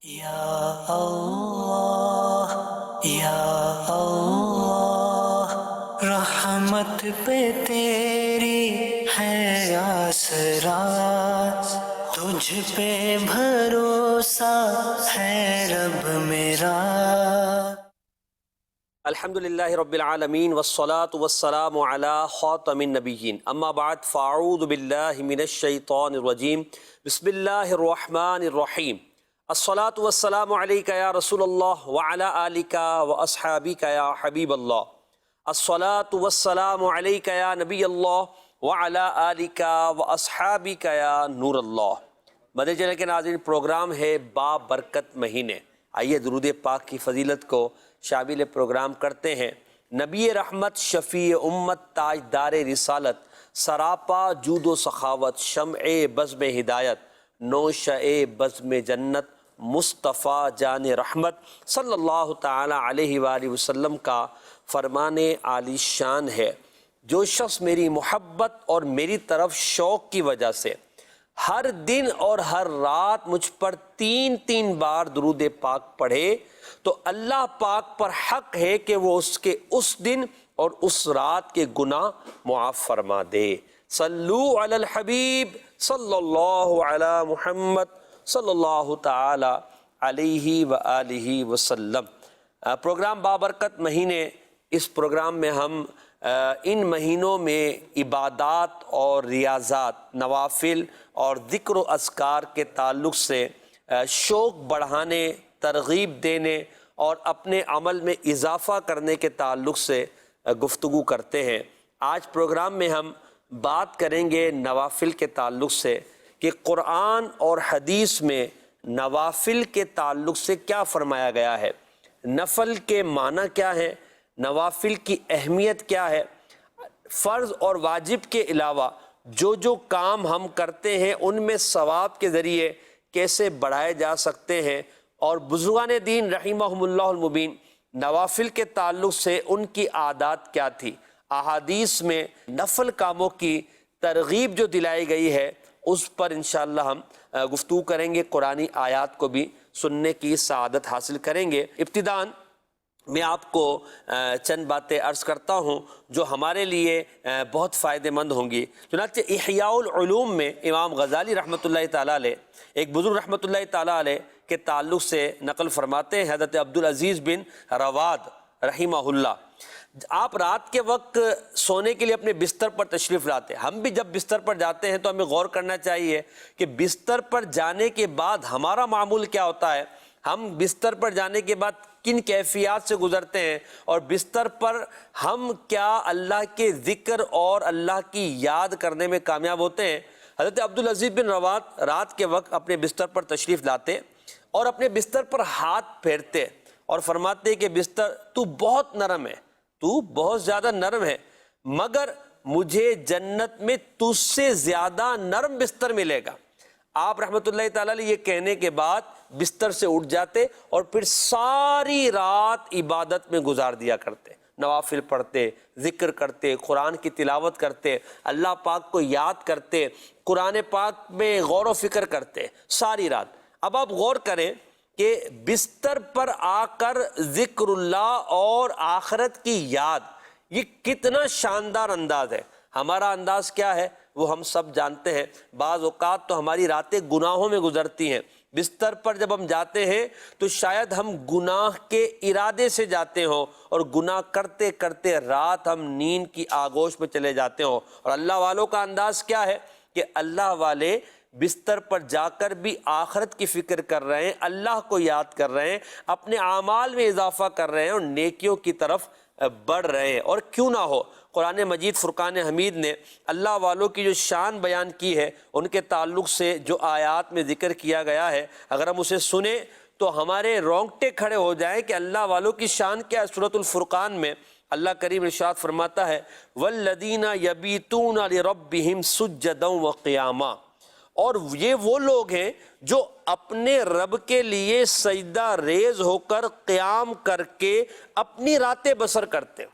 یا اللہ یا اللہ، رحمت پہ تیری ہے آسرا، تجھ پہ بھروسہ ہے رب میرا۔ الحمدللہ رب العالمین والصلاة والسلام علی خاتم النبیین، اما بعد فاعوذ باللہ من الشیطان الرجیم، بسم اللہ الرحمن الرحیم۔ الصلاة والسلام علیکہ یا رسول اللہ وعلی آلکہ واصحابکہ یا حبیب اللہ۔ الصلاة والسلام علیکہ یا نبی اللہ وعلی آلکہ واصحابکہ یا نور اللہ۔ مدنی چینل کے ناظرین، پروگرام ہے با برکت مہینے۔ آئیے درود پاک کی فضیلت کو شامل پروگرام کرتے ہیں۔ نبی رحمت، شفیع امت، تاجدار رسالت، سراپا جود و سخاوت، شمع بزم ہدایت، نوشہ بزم جنت، مصطفیٰ جان رحمت صلی اللہ تعالی علیہ وآلہ وسلم کا فرمان عالی شان ہے، جو شخص میری محبت اور میری طرف شوق کی وجہ سے ہر دن اور ہر رات مجھ پر 3 بار درود پاک پڑھے تو اللہ پاک پر حق ہے کہ وہ اس کے اس دن اور اس رات کے گناہ معاف فرما دے۔ صلو علی الحبیب صلی اللہ علی محمد صلی اللہ تعالی علیہ وآلہ وسلم۔ پروگرام بابرکت مہینے، اس پروگرام میں ہم ان مہینوں میں عبادات اور ریاضات، نوافل اور ذکر و اذکار کے تعلق سے شوق بڑھانے، ترغیب دینے اور اپنے عمل میں اضافہ کرنے کے تعلق سے گفتگو کرتے ہیں۔ آج پروگرام میں ہم بات کریں گے نوافل کے تعلق سے کہ قرآن اور حدیث میں نوافل کے تعلق سے کیا فرمایا گیا ہے، نفل کے معنی کیا ہے، نوافل کی اہمیت کیا ہے، فرض اور واجب کے علاوہ جو کام ہم کرتے ہیں ان میں ثواب کے ذریعے کیسے بڑھائے جا سکتے ہیں، اور بزرگان دین رحمہم اللہ المبین نوافل کے تعلق سے ان کی عادات کیا تھی۔ احادیث میں نفل کاموں کی ترغیب جو دلائی گئی ہے اس پر انشاءاللہ ہم گفتگو کریں گے، قرآنی آیات کو بھی سننے کی سعادت حاصل کریں گے۔ ابتداً میں آپ کو چند باتیں عرض کرتا ہوں جو ہمارے لیے بہت فائدہ مند ہوں گی۔ چنانچہ احیاء العلوم میں امام غزالی رحمۃ اللہ تعالیٰ علیہ، ایک بزرگ رحمۃ اللہ تعالیٰ علیہ کے تعلق سے نقل فرماتے ہیں حضرت عبدالعزیز بن رواد رحمہ اللہ، آپ رات کے وقت سونے کے لیے اپنے بستر پر تشریف لاتے ہیں۔ ہم بھی جب بستر پر جاتے ہیں تو ہمیں غور کرنا چاہیے کہ بستر پر جانے کے بعد ہمارا معمول کیا ہوتا ہے، ہم بستر پر جانے کے بعد کن کیفیات سے گزرتے ہیں، اور بستر پر ہم کیا اللہ کے ذکر اور اللہ کی یاد کرنے میں کامیاب ہوتے ہیں۔ حضرت عبدالعزیز بن رواد رات کے وقت اپنے بستر پر تشریف لاتے اور اپنے بستر پر ہاتھ پھیرتے اور فرماتے کہ بستر تو بہت نرم ہے، تو بہت زیادہ نرم ہے، مگر مجھے جنت میں تجھ سے زیادہ نرم بستر ملے گا۔ آپ رحمۃ اللہ تعالیٰ علیہ یہ کہنے کے بعد بستر سے اٹھ جاتے اور پھر ساری رات عبادت میں گزار دیا کرتے، نوافل پڑھتے، ذکر کرتے، قرآن کی تلاوت کرتے، اللہ پاک کو یاد کرتے، قرآن پاک میں غور و فکر کرتے ساری رات۔ اب آپ غور کریں کہ بستر پر آ کر ذکر اللہ اور آخرت کی یاد، یہ کتنا شاندار انداز ہے۔ ہمارا انداز کیا ہے وہ ہم سب جانتے ہیں، بعض اوقات تو ہماری راتیں گناہوں میں گزرتی ہیں۔ بستر پر جب ہم جاتے ہیں تو شاید ہم گناہ کے ارادے سے جاتے ہوں اور گناہ کرتے کرتے رات ہم نیند کی آغوش میں چلے جاتے ہوں، اور اللہ والوں کا انداز کیا ہے کہ اللہ والے بستر پر جا کر بھی آخرت کی فکر کر رہے ہیں، اللہ کو یاد کر رہے ہیں، اپنے اعمال میں اضافہ کر رہے ہیں اور نیکیوں کی طرف بڑھ رہے ہیں۔ اور کیوں نہ ہو، قرآن مجید فرقان حمید نے اللہ والوں کی جو شان بیان کی ہے، ان کے تعلق سے جو آیات میں ذکر کیا گیا ہے، اگر ہم اسے سنیں تو ہمارے رونگٹے کھڑے ہو جائیں کہ اللہ والوں کی شان کیا ہے۔ سورۃ الفرقان میں اللہ کریم ارشاد فرماتا ہے وَالَّذِينَ يَبِيتُونَ لِرَبِّهِمْ سُجَّدًا وَقِيَامًا، اور یہ وہ لوگ ہیں جو اپنے رب کے لیے سجدہ ریز ہو کر قیام کر کے اپنی راتیں بسر کرتے،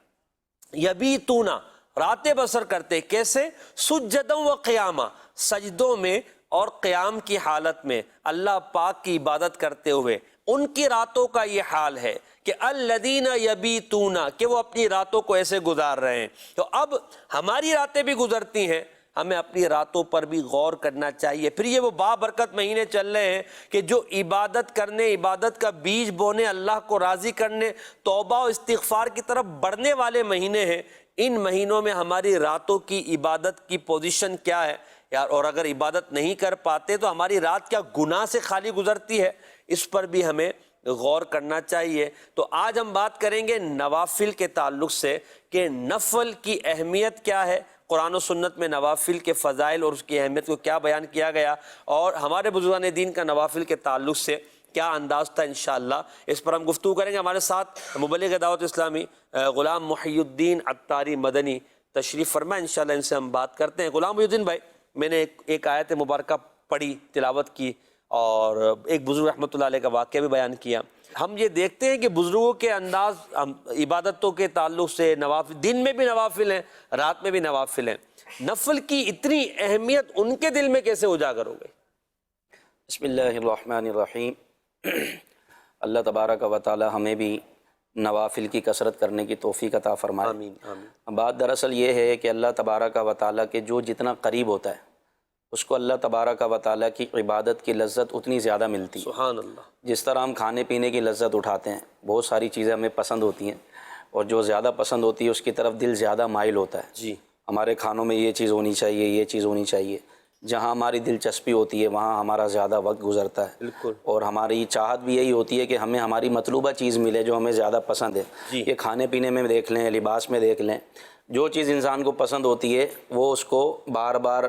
یبیتونا راتیں بسر کرتے، کیسے؟ سجدوں و قیامہ، سجدوں میں اور قیام کی حالت میں اللہ پاک کی عبادت کرتے ہوئے ان کی راتوں کا یہ حال ہے کہ الذین یبیتون، کہ وہ اپنی راتوں کو ایسے گزار رہے ہیں۔ تو اب ہماری راتیں بھی گزرتی ہیں، ہمیں اپنی راتوں پر بھی غور کرنا چاہیے۔ پھر یہ وہ بابرکت مہینے چل رہے ہیں کہ جو عبادت کرنے، عبادت کا بیج بونے، اللہ کو راضی کرنے، توبہ و استغفار کی طرف بڑھنے والے مہینے ہیں۔ ان مہینوں میں ہماری راتوں کی عبادت کی پوزیشن کیا ہے یار، اور اگر عبادت نہیں کر پاتے تو ہماری رات کیا گناہ سے خالی گزرتی ہے، اس پر بھی ہمیں غور کرنا چاہیے۔ تو آج ہم بات کریں گے نوافل کے تعلق سے کہ نفل کی اہمیت کیا ہے، قرآن و سنت میں نوافل کے فضائل اور اس کی اہمیت کو کیا بیان کیا گیا، اور ہمارے بزرگان دین کا نوافل کے تعلق سے کیا انداز تھا۔ انشاءاللہ اس پر ہم گفتگو کریں گے۔ ہمارے ساتھ مبلغ دعوت اسلامی غلام محی الدین عطاری مدنی تشریف فرما، انشاءاللہ ان سے ہم بات کرتے ہیں۔ غلام محی الدین بھائی، میں نے ایک آیت مبارکہ پڑھی، تلاوت کی، اور ایک بزرگ رحمۃ اللہ علیہ کا واقعہ بھی بیان کیا۔ ہم یہ دیکھتے ہیں کہ بزرگوں کے انداز عبادتوں کے تعلق سے نوافل، دن میں بھی نوافل ہیں، رات میں بھی نوافل ہیں، نفل کی اتنی اہمیت ان کے دل میں کیسے اجاگر ہو گئی؟ بسم اللہ الرحمن الرحیم۔ اللہ تبارک و تعالی ہمیں بھی نوافل کی کثرت کرنے کی توفیق عطا فرمائے۔ آمین آمین۔ بات دراصل یہ ہے کہ اللہ تبارک و تعالی کے جو جتنا قریب ہوتا ہے اس کو اللہ تبارک و تعالی کی عبادت کی لذت اتنی زیادہ ملتی ہے۔ سبحان اللہ۔ جس طرح ہم کھانے پینے کی لذت اٹھاتے ہیں، بہت ساری چیزیں ہمیں پسند ہوتی ہیں، اور جو زیادہ پسند ہوتی ہے اس کی طرف دل زیادہ مائل ہوتا ہے۔ جی، ہمارے کھانوں میں یہ چیز ہونی چاہیے، یہ چیز ہونی چاہیے، جہاں ہماری دلچسپی ہوتی ہے وہاں ہمارا زیادہ وقت گزرتا ہے۔ بالکل۔ اور ہماری چاہت بھی یہی ہوتی ہے کہ ہمیں ہماری مطلوبہ چیز ملے جو ہمیں زیادہ پسند ہے۔ جی۔ یہ کھانے پینے میں دیکھ لیں، لباس میں دیکھ لیں، جو چیز انسان کو پسند ہوتی ہے وہ اس کو بار بار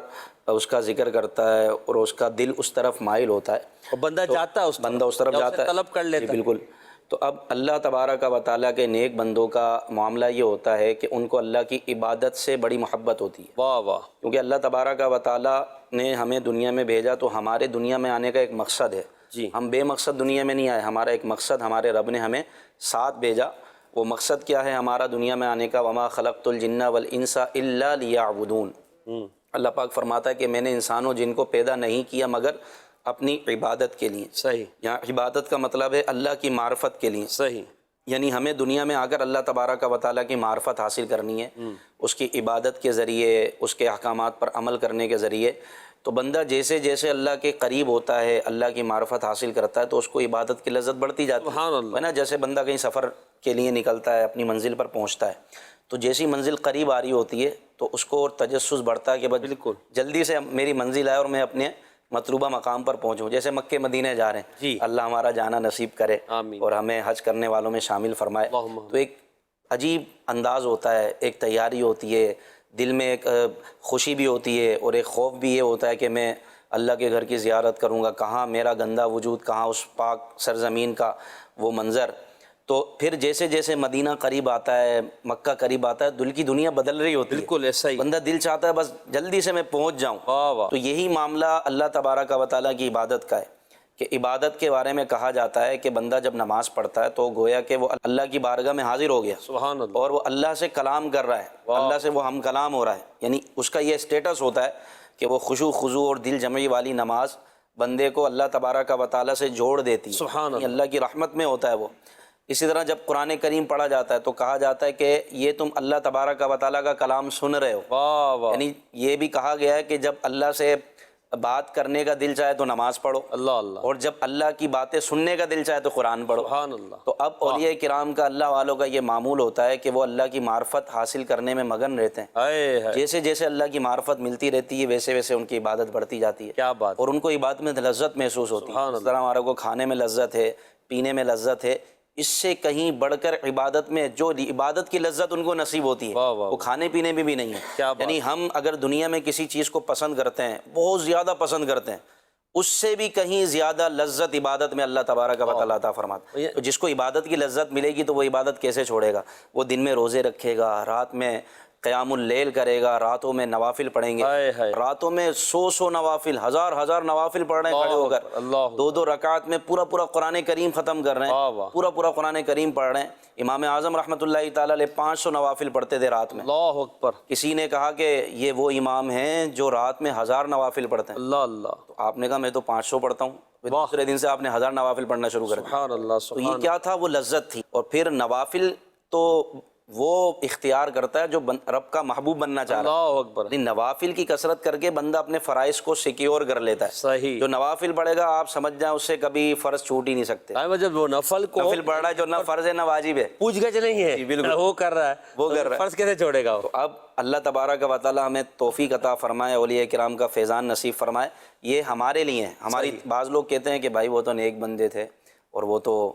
اس کا ذکر کرتا ہے اور اس کا دل اس طرف مائل ہوتا ہے، اور بندہ جاتا ہے اس طرف، بندہ اس طرف یا اسے جاتا ہے، طلب کر لیتا جی ہے۔ بالکل۔ تو اب اللہ تبارک و تعالیٰ کے نیک بندوں کا معاملہ یہ ہوتا ہے کہ ان کو اللہ کی عبادت سے بڑی محبت ہوتی ہے، واہ واہ۔ کیونکہ اللہ تبارک و تعالیٰ نے ہمیں دنیا میں بھیجا تو ہمارے دنیا میں آنے کا ایک مقصد ہے۔ جی، ہم بے مقصد دنیا میں نہیں آئے، ہمارا ایک مقصد ہمارے رب نے ہمیں ساتھ بھیجا۔ وہ مقصد کیا ہے ہمارا دنیا میں آنے کا؟ وما خلقت الجن والانس الا لیعبدون۔ اللہ پاک فرماتا ہے کہ میں نے انسان و جن کو پیدا نہیں کیا مگر اپنی عبادت کے لیے۔ صحیح یہاں عبادت کا مطلب ہے اللہ کی معرفت کے لیے، صحیح۔ یعنی ہمیں دنیا میں آ کر اللہ تبارک و تعالیٰ کی معرفت حاصل کرنی ہے، اس کی عبادت کے ذریعے، اس کے احکامات پر عمل کرنے کے ذریعے۔ تو بندہ جیسے جیسے اللہ کے قریب ہوتا ہے، اللہ کی معرفت حاصل کرتا ہے، تو اس کو عبادت کی لذت بڑھتی جاتی ہے۔ سبحان اللہ۔ ہے نا، جیسے بندہ کہیں سفر کے لیے نکلتا ہے، اپنی منزل پر پہنچتا ہے، تو جیسی منزل قریب آ رہی ہوتی ہے تو اس کو اور تجسس بڑھتا ہے کہ بس بالکل جلدی سے میری منزل آئے اور میں اپنے مطلوبہ مقام پر پہنچوں۔ جیسے مکہ مدینہ جا رہے ہیں، جی، اللہ ہمارا جانا نصیب کرے آمین، اور ہمیں حج کرنے والوں میں شامل فرمائے۔ اللہم۔ تو ایک عجیب انداز ہوتا ہے، ایک تیاری ہوتی ہے، دل میں ایک خوشی بھی ہوتی ہے، اور ایک خوف بھی یہ ہوتا ہے کہ میں اللہ کے گھر کی زیارت کروں گا، کہاں میرا گندا وجود، کہاں اس پاک سرزمین کا وہ منظر۔ تو پھر جیسے جیسے مدینہ قریب آتا ہے، مکہ قریب آتا ہے، دل کی دنیا بدل رہی ہوتی ہے، بالکل ایسا ہی۔ بندہ دل چاہتا ہے بس جلدی سے میں پہنچ جاؤں۔ واہ واہ۔ تو یہی معاملہ اللہ تبارک و تعالیٰ کی عبادت کا ہے کہ عبادت کے بارے میں کہا جاتا ہے کہ بندہ جب نماز پڑھتا ہے تو گویا کہ وہ اللہ کی بارگاہ میں حاضر ہو گیا، سبحان اللہ۔ اور وہ اللہ سے کلام کر رہا ہے، اللہ سے وہ ہم کلام ہو رہا ہے، یعنی اس کا یہ اسٹیٹس ہوتا ہے کہ وہ خشوع خضوع اور دل جمعی والی نماز بندے کو اللہ تبارک و تعالیٰ سے جوڑ دیتی ہے، سبحان اللہ۔ اللہ کی رحمت میں ہوتا ہے وہ۔ اسی طرح جب قرآن کریم پڑھا جاتا ہے تو کہا جاتا ہے کہ یہ تم اللہ تبارک و تعالیٰ کا کلام سن رہے ہو، واہ واہ۔ یعنی یہ بھی کہا گیا ہے کہ جب اللہ سے بات کرنے کا دل چاہے تو نماز پڑھو، اللہ اللہ، اور جب اللہ کی باتیں سننے کا دل چاہے تو قرآن پڑھو۔ سبحان اللہ۔ تو اب اولیاء کرام کا، اللہ والوں کا یہ معمول ہوتا ہے کہ وہ اللہ کی معرفت حاصل کرنے میں مگن رہتے ہیں۔ ہائے ہائے، جیسے جیسے اللہ کی معرفت ملتی رہتی ہے ویسے ویسے ان کی عبادت بڑھتی جاتی ہے، کیا بات۔ اور ان کو عبادت میں لذت محسوس ہوتی ہے۔ سبحان اس طرح ہمارے کو کھانے میں لذت ہے، پینے میں لذت ہے، اس سے کہیں بڑھ کر عبادت میں جو عبادت کی لذت ان کو نصیب ہوتی ہے واہ واہ، وہ کھانے پینے میں بھی نہیں ہے۔ کیا بات۔ یعنی ہم اگر دنیا میں کسی چیز کو پسند کرتے ہیں، بہت زیادہ پسند کرتے ہیں، اس سے بھی کہیں زیادہ لذت عبادت میں اللہ تبارک و تعالیٰ عطا فرماتا ہے۔ تو جس کو عبادت کی لذت ملے گی تو وہ عبادت کیسے چھوڑے گا؟ وہ دن میں روزے رکھے گا، رات میں قیام اللیل کرے گا، راتوں میں نوافل پڑھیں گے، ہائے ہائے، راتوں میں 100 نوافل، ہزار نوافل پڑھ رہے ہیں کھڑے ہو کر، اللہ، 2 رکعت میں پورا قرآن کریم ختم کر رہے واہ ہیں، واہ، پورا قرآن کریم پڑھ رہے ہیں۔ امام اعظم رحمۃ اللہ تعالیٰ علیہ 500 نوافل پڑھتے تھے رات میں۔ اللہ اکبر، کسی نے کہا کہ یہ وہ امام ہیں جو رات میں 1000 نوافل پڑھتے ہیں، اللہ اللہ، تو آپ نے کہا میں تو 500 پڑھتا ہوں، پھر دوسرے دن سے آپ نے 1000 نوافل پڑھنا شروع کر دیا۔ سبحان اللہ، تو سبحان یہ کیا تھا؟ وہ لذت تھی۔ اور پھر نوافل تو وہ اختیار کرتا ہے جو رب کا محبوب بننا چاہ رہا ہے۔ اللہ اکبر، یعنی نوافل کی کثرت کر کے بندہ اپنے فرائض کو سیکیور کر لیتا ہے۔ صحیح، جو نوافل پڑھے گا آپ سمجھ جائیں اس سے کبھی فرض چھوٹ ہی نہیں سکتے۔ جب وہ نفل کو نفل پڑھ رہا ہے جو نہ فرض ہے نہ واجب ہے، پوچھ گچھ نہیں ہے، بالکل، وہ کر رہا ہے، وہ کر رہا ہے، فرض کیسے چھوڑے گا وہ؟ تو اب اللہ تبارک و تعالیٰ ہمیں توفیق عطا فرمائے، اولیاء کرام کا فیضان نصیب فرمائے۔ یہ ہمارے لیے ہیں۔ ہماری بعض لوگ کہتے ہیں کہ بھائی وہ تو نیک بندے تھے اور وہ تو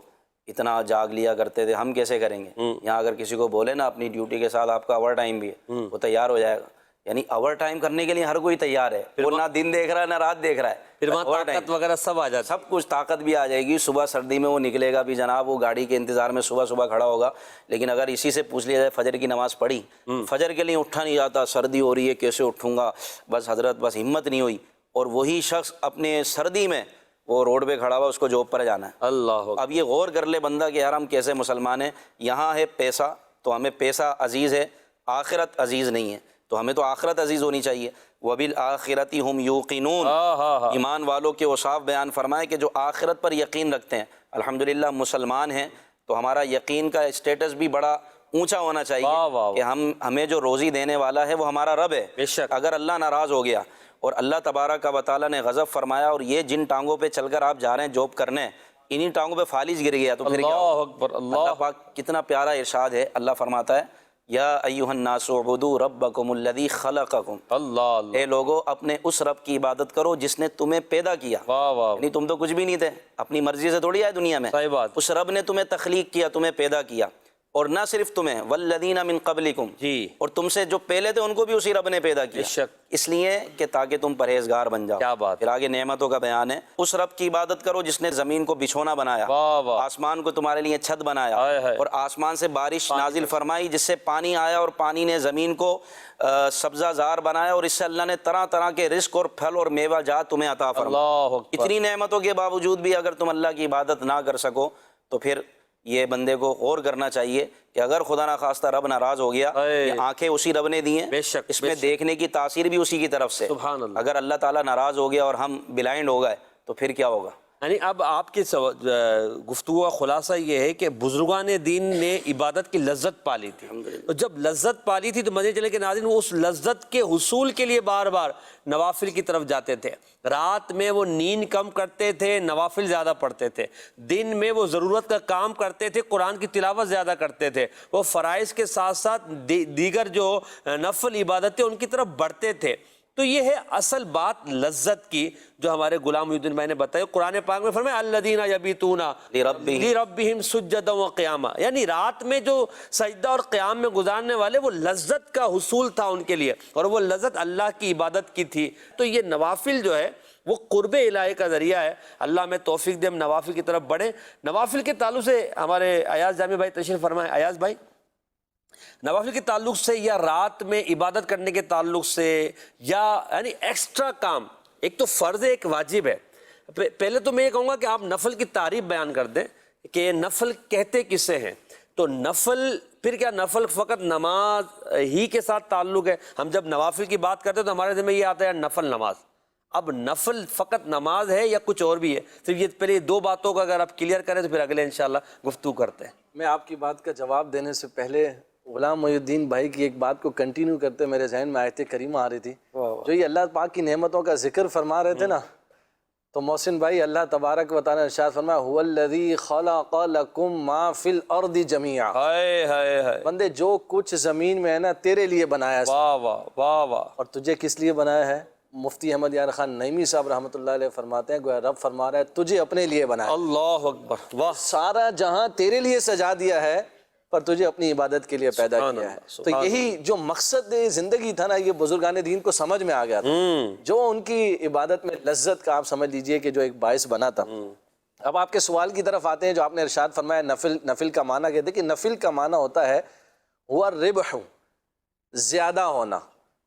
اتنا جاگ لیا کرتے تھے، ہم کیسے کریں گے؟ یہاں اگر کسی کو بولے نا اپنی ڈیوٹی کے ساتھ آپ کا اوور ٹائم بھی ہے، وہ تیار ہو جائے گا۔ یعنی اوور ٹائم کرنے کے لیے ہر کوئی تیار ہے، وہ نہ دن دیکھ رہا ہے نہ رات دیکھ رہا ہے، پھر وہاں اوور ٹائم طاقت وغیرہ سب آ جاتا، سب کچھ طاقت بھی آ جائے گی۔ صبح سردی میں وہ نکلے گا بھی جناب، وہ گاڑی کے انتظار میں صبح کھڑا ہوگا، لیکن اگر اسی سے پوچھ لیا جائے فجر کی نماز پڑھی، فجر کے لیے اٹھا نہیں جاتا، سردی ہو رہی ہے کیسے اٹھوں گا، بس حضرت بس ہمت نہیں ہوئی، اور وہی شخص اپنے سردی میں وہ روڈ پہ کھڑا ہوا، اس کو جاب پر جانا ہے۔ اللہ، اب یہ غور کر لے بندہ کہ یار ہم کیسے مسلمان ہیں۔ یہاں ہے پیسہ تو ہمیں پیسہ عزیز ہے، آخرت عزیز نہیں ہے، تو ہمیں تو آخرت عزیز ہونی چاہیے۔ وَبِالْآخِرَةِ هُمْ يُوقِنُونَ، ایمان والوں کے اوصاف بیان فرمائے کہ جو آخرت پر یقین رکھتے ہیں۔ الحمدللہ مسلمان ہیں تو ہمارا یقین کا اسٹیٹس بھی بڑا اونچا ہونا چاہیے کہ ہمیں جو روزی دینے والا ہے وہ ہمارا رب ہے۔ بے شک، اگر اللہ ناراض ہو گیا اور اللہ تبارک و تعالیٰ نے غضب فرمایا اور یہ جن ٹانگوں پہ چل کر آپ جا رہے ہیں جاب کرنے، انہی ٹانگوں پہ فالج گر گیا تو پھر کیا ہوگا؟ اللہ اکبر، اللہ پاک کتنا پیارا ارشاد ہے، اللہ فرماتا ہے یا ایھا الناس اعبدوا ربکم الذی خلقکم، اللہ اللہ، اے لوگو اپنے اس رب کی عبادت کرو جس نے تمہیں پیدا کیا۔ واہ واہ، یعنی تم تو کچھ بھی نہیں تھے، اپنی مرضی سے تھوڑی آئے دنیا میں، صحیح بات، اس رب نے تمہیں تخلیق کیا، تمہیں پیدا کیا، اور نہ صرف تمہیں والذین من قبلکم، جی، اور تم سے جو پہلے تھے ان کو بھی اسی رب نے پیدا کیا، بے شک، اس لیے کہ تاکہ تم پرہیزگار بن جاؤ۔ کیا بات، پھر آگے نعمتوں کا بیان ہے، اس رب کی عبادت کرو جس نے زمین کو بچھونا بنایا، واہ واہ، آسمان کو تمہارے لیے چھت بنایا، ہائے ہائے، اور آسمان سے بارش نازل فرمائی جس سے پانی آیا، اور پانی نے زمین کو سبزہ زار بنایا، اور اس سے اللہ نے طرح طرح کے رزق اور پھل اور میوہ جات تمہیں عطا فرمایا۔ اللہ اکبر، اتنی نعمتوں کے باوجود بھی اگر تم اللہ کی عبادت نہ کر سکو تو پھر یہ بندے کو غور کرنا چاہیے کہ اگر خدا نخواستہ رب ناراض ہو گیا، یہ آنکھیں اسی رب نے دی ہیں، بے شک، اس میں دیکھنے کی تاثیر بھی اسی کی طرف سے۔ سبحان اللہ، اگر اللہ تعالیٰ ناراض ہو گیا اور ہم بلائنڈ ہو گئے تو پھر کیا ہوگا؟ یعنی اب آپ کی گفتگو کا خلاصہ یہ ہے کہ بزرگان دین نے عبادت کی لذت پالی تھی، تو جب لذت پالی تھی تو مزے چلے کہ ناظرین وہ اس لذت کے حصول کے لیے بار بار نوافل کی طرف جاتے تھے۔ رات میں وہ نیند کم کرتے تھے، نوافل زیادہ پڑھتے تھے، دن میں وہ ضرورت کا کام کرتے تھے، قرآن کی تلاوت زیادہ کرتے تھے، وہ فرائض کے ساتھ ساتھ دیگر جو نفل عبادتیں ان کی طرف بڑھتے تھے۔ تو یہ ہے اصل بات لذت کی جو ہمارے غلام محی الدین بھائی نے بتایا۔ قرآن پاک میں فرمایا الذین یبیتون لربہم سجدا وقیاما، یعنی رات میں جو سجدہ اور قیام میں گزارنے والے وہ لذت کا حصول تھا ان کے لیے، اور وہ لذت اللہ کی عبادت کی تھی۔ تو یہ نوافل جو ہے وہ قرب الہی کا ذریعہ ہے۔ اللہ میں توفیق دے ہم نوافل کی طرف بڑھیں۔ نوافل کے تعلق سے ہمارے ایاز جامی بھائی تشریف فرمائیں۔ ایاز بھائی، نوافل کے تعلق سے یا رات میں عبادت کرنے کے تعلق سے یا یعنی ایکسٹرا کام، ایک تو فرض ہے ایک واجب ہے۔ پہلے تو میں یہ کہوں گا کہ آپ نفل کی تعریف بیان کر دیں کہ نفل کہتے کسے ہیں۔ تو نفل پھر کیا نفل فقط نماز ہی کے ساتھ تعلق ہے؟ ہم جب نوافل کی بات کرتے ہیں تو ہمارے ذہن میں یہ آتا ہے نفل نماز۔ اب نفل فقط نماز ہے یا کچھ اور بھی ہے؟ صرف یہ پہلے دو باتوں کا اگر آپ کلیئر کریں تو پھر اگلے انشاءاللہ گفتگو کرتے ہیں۔ میں آپ کی بات کا جواب دینے سے پہلے غلام محی الدین بھائی کی ایک بات کو کنٹینیو کرتے میرے ذہن میں آیت کریمہ آ رہی تھی، جو یہ اللہ پاک کی نعمتوں کا ذکر فرما رہے تھے نا، تو محسن بھائی اللہ تبارک و تعالیٰ نے ارشاد فرمایا هو الذی خلق لکم ما فی الارض جمیعا، بندے جو کچھ زمین میں ہے نا تیرے لیے بنایا ہے، واہ واہ واہ واہ، اور تجھے کس لیے بنایا ہے؟ مفتی احمد یار خان نعیمی صاحب رحمۃ اللہ علیہ فرماتے ہیں گویا رب فرما رہا ہے تجھے اپنے لیے بنایا، اللہ اکبر، واہ، سارا جہاں تیرے لیے سجا دیا ہے پر تجھے اپنی عبادت کے لیے پیدا کیا ہے۔ تو یہی جو مقصد زندگی تھا نا، یہ بزرگان دین کو سمجھ میں آ گیا تھا، جو ان کی عبادت میں لذت کا آپ سمجھ لیجئے کہ جو ایک باعث بنا تھا۔ اب آپ کے سوال کی طرف آتے ہیں جو آپ نے ارشاد فرمایا نفل کا معنی کہتے ہیں کہ نفل کا معنی ہوتا ہے ہوا الربح، زیادہ ہونا،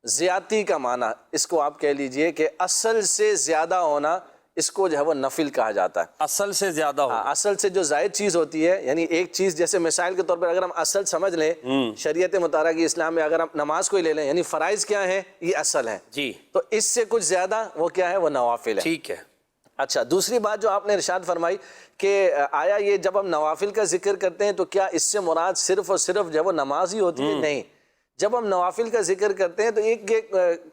زیادتی کا معنی اس کو آپ کہہ لیجئے کہ اصل سے زیادہ ہونا، اس کو جو ہے وہ نفل کہا جاتا ہے۔ اصل سے زیادہ ہو، اصل سے جو زائد چیز ہوتی ہے، یعنی ایک چیز جیسے مثال کے طور پر اگر ہم اصل سمجھ لیں شریعت مطالعہ کی اسلام میں، اگر ہم نماز کو ہی لے لیں، یعنی فرائض کیا ہیں؟ یہ اصل ہیں، جی تو اس سے کچھ زیادہ وہ کیا ہے؟ وہ نوافل ہے۔ ٹھیک ہے۔ اچھا، دوسری بات جو آپ نے ارشاد فرمائی کہ آیا یہ جب ہم نوافل کا ذکر کرتے ہیں تو کیا اس سے مراد صرف اور صرف جو وہ نماز ہی ہوتی ہے؟ نہیں، جب ہم نوافل کا ذکر کرتے ہیں تو ایک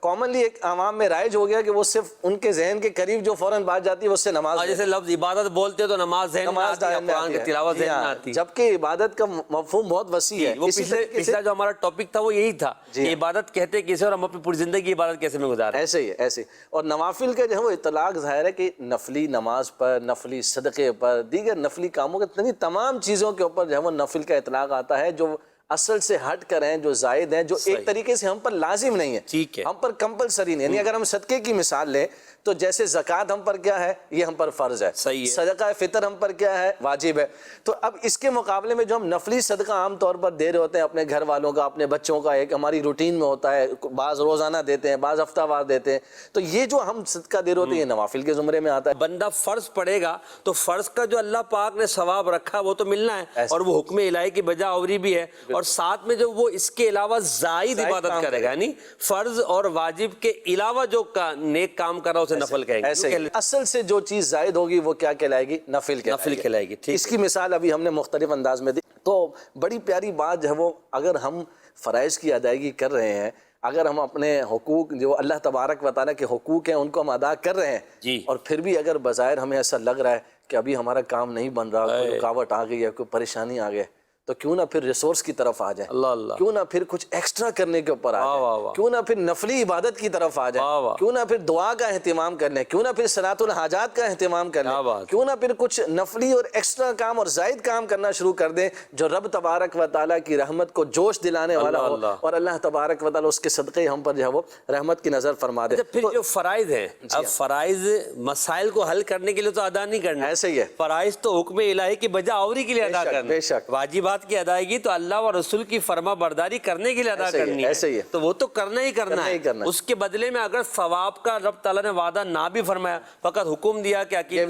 کامنلی ایک عوام میں رائج ہو گیا کہ وہ صرف ان کے ذہن کے قریب جو فوراً بات جاتی ہے وہ اس سے نماز ہے۔ جیسے لفظ عبادت بولتے ہیں تو نماز ذہن میں آتی ہے، ذہن میں قرآن آتی کی ہے، تلاوت ذہن ہاں، میں آتی ہے۔ جبکہ عبادت کا مفہوم بہت وسیع ہے۔ وہ اسی طریقے سے پچھلا جو ہمارا ٹاپک تھا وہ یہی تھا کہ عبادت کہتے کیسے اور ہم اپنی پوری زندگی عبادت کیسے میں گزاریں۔ ایسے ہی ہے، ایسے ہی۔ اور نوافل کا جو ہے وہ اطلاق ظاہر ہے کہ نفلی نماز پر، نفلی صدقے پر، دیگر نفلی کاموں کے تمام چیزوں کے اوپر جو ہے وہ نفل کا اطلاق آتا ہے، جو اصل سے ہٹ کر ہیں، جو زائد ہیں، جو ایک طریقے سے ہم پر لازم نہیں ہے، ٹھیک ہے، ہم پر کمپلسری نہیں۔ یعنی اگر ہم صدقے کی مثال لیں تو جیسے زکوٰۃ ہم پر کیا ہے؟ یہ ہم پر فرض ہے، صحیح ہے۔ صدقہ فطر ہم پر کیا ہے؟ واجب ہے۔ تو اب اس کے مقابلے میں جو ہم نفلی صدقہ عام طور پر دے رہے ہوتے ہیں اپنے گھر والوں کا، اپنے بچوں کا، ایک ہماری روٹین میں ہوتا ہے، بعض روزانہ دیتے ہیں، بعض ہفتہ وار دیتے ہیں، تو یہ جو ہم صدقہ دے رہے ہوتے ہیں یہ نوافل کے زمرے میں آتا ہے۔ بندہ فرض پڑے گا تو فرض کا جو اللہ پاک نے ثواب رکھا وہ تو ملنا ہے، اور وہ حکم الہی کی بجا آوری بھی ہے، اور ساتھ میں جو وہ اس کے علاوہ زائد عبادت کرے گا، یعنی فرض اور واجب کے علاوہ جو نیک کام کر رہا اسے نفل کہیں گے۔ ایسے اصل سے جو چیز زائد ہوگی وہ کیا کہلائے گی؟ نفل کہلائے گی۔ اس کی مثال ابھی ہم نے مختلف انداز میں دی۔ تو بڑی پیاری بات جو ہے وہ اگر ہم فرائض کی ادائیگی کر رہے ہیں، اگر ہم اپنے حقوق جو اللہ تبارک و تعالیٰ کے حقوق ہیں ان کو ہم ادا کر رہے ہیں، جی، اور پھر بھی اگر بظاہر ہمیں ایسا لگ رہا ہے کہ ابھی ہمارا کام نہیں بن رہا، کوئی رکاوٹ آ گئی ہے، کوئی پریشانی آ گئی، تو کیوں نہ پھر ریسورس کی طرف آ جائیں، اللہ اللہ، کیوں نہ پھر کچھ ایکسٹرا کرنے کے اوپر آ جائیں، کیوں نہ پھر نفلی عبادت کی طرف آ جائیں، کیوں نہ پھر دعا کا اہتمام کر لیں، کیوں نہ پھر صلاۃ الحاجات کا اہتمام کر لیں، کیوں نہ پھر کچھ نفلی اور ایکسٹرا کام اور زائد کام کرنا شروع کر دیں جو رب تبارک و تعالیٰ کی رحمت کو جوش دلانے والا ہو، اور اللہ تبارک و تعالیٰ اس کے صدقے ہم پر جو ہے وہ رحمت کی نظر فرما دے۔ پھر جو فرائض ہیں، اب فرائض مسائل کو حل کرنے کے لیے تو ادا نہیں کرنا، ایسے ہی ہے، فرائض تو حکم الہی کی بجا آوری کے لیے ادا کرنا، بے شک، واجبات کی ادائیگی تو اللہ و رسول کی فرما برداری کرنے کے لیے ادا کرنی ہے، ایسے ہی ہے، تو وہ تو کرنا ہی کرنا ہے۔ اس کے بدلے میں اگر ثواب کا رب تعالیٰ نے وعدہ نہ بھی فرمایا، فقط حکم دیا کہ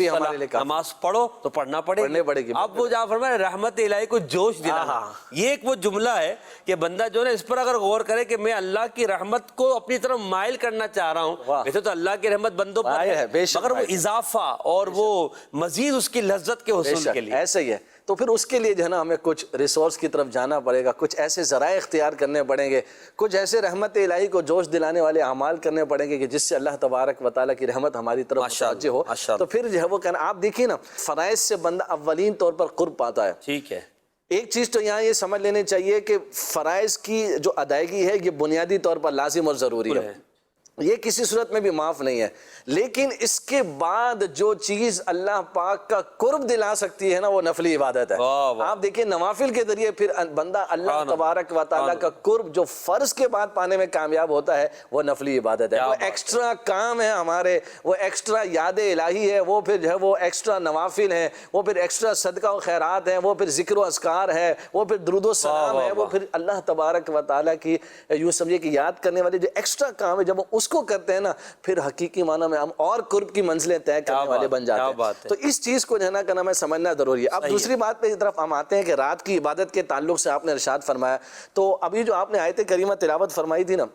نماز پڑھو تو پڑھنا پڑے گی، اب وہ جا فرمایا رحمت الہی کو جوش دلانا، یہ ایک وہ جملہ ہے کہ بندہ جو ہے اس پر اگر غور کرے کہ میں اللہ کی رحمت کو اپنی طرف مائل کرنا چاہ رہا ہوں، ویسے تو اللہ کی رحمت بندوں پر ہے مگر وہ اضافہ اور وہ مزید اس کی لذت کے حصول کے لیے، ایسے ہی ہے۔ تو پھر اس کے لیے جو ہے نا ہمیں کچھ ریسورس کی طرف جانا پڑے گا، کچھ ایسے ذرائع اختیار کرنے پڑیں گے، کچھ ایسے رحمت الہی کو جوش دلانے والے اعمال کرنے پڑیں گے کہ جس سے اللہ تبارک و تعالیٰ کی رحمت ہماری طرف متوجہ ہو۔ تو پھر جو ہے وہ کہنا، آپ دیکھیے نا فرائض سے بندہ اولین طور پر قرب پاتا ہے۔ ٹھیک ہے، ایک چیز تو یہاں یہ سمجھ لینے چاہیے کہ فرائض کی جو ادائیگی ہے یہ بنیادی طور پر لازم اور ضروری ہے، یہ کسی صورت میں بھی معاف نہیں ہے، لیکن اس کے بعد جو چیز اللہ پاک کا قرب دلا سکتی ہے نا وہ نفلی عبادت ہے۔ آپ دیکھیں نوافل کے ذریعے پھر بندہ اللہ تبارک و تعالیٰ کا قرب جو فرض کے بعد پانے میں کامیاب ہوتا ہے وہ نفلی عبادت ہے، وہ ایکسٹرا کام ہے ہمارے، وہ ایکسٹرا یاد الہی ہے، وہ پھر جو ہے وہ ایکسٹرا نوافل ہیں، وہ پھر ایکسٹرا صدقہ و خیرات ہیں، وہ پھر ذکر و اذکار ہے، وہ پھر درود و سلام ہے، وہ پھر اللہ تبارک و تعالیٰ کی یوں سمجھے کہ یاد کرنے والے جو ایکسٹرا کام ہے، جب اس کو کرتے ہیں نا پھر حقیقی معنی میں ہم اور قرب کی منزلیں طے کرنے والے بن جاتے ہیں۔ تو اس چیز کو جو ہے نا کہنا میں سمجھنا ضروری ہے۔ اب دوسری بات پہ طرف ہم آتے ہیں کہ رات کی عبادت کے تعلق سے آپ نے ارشاد فرمایا، تو ابھی جو آپ نے آیت کریمہ تلاوت فرمائی تھی نا،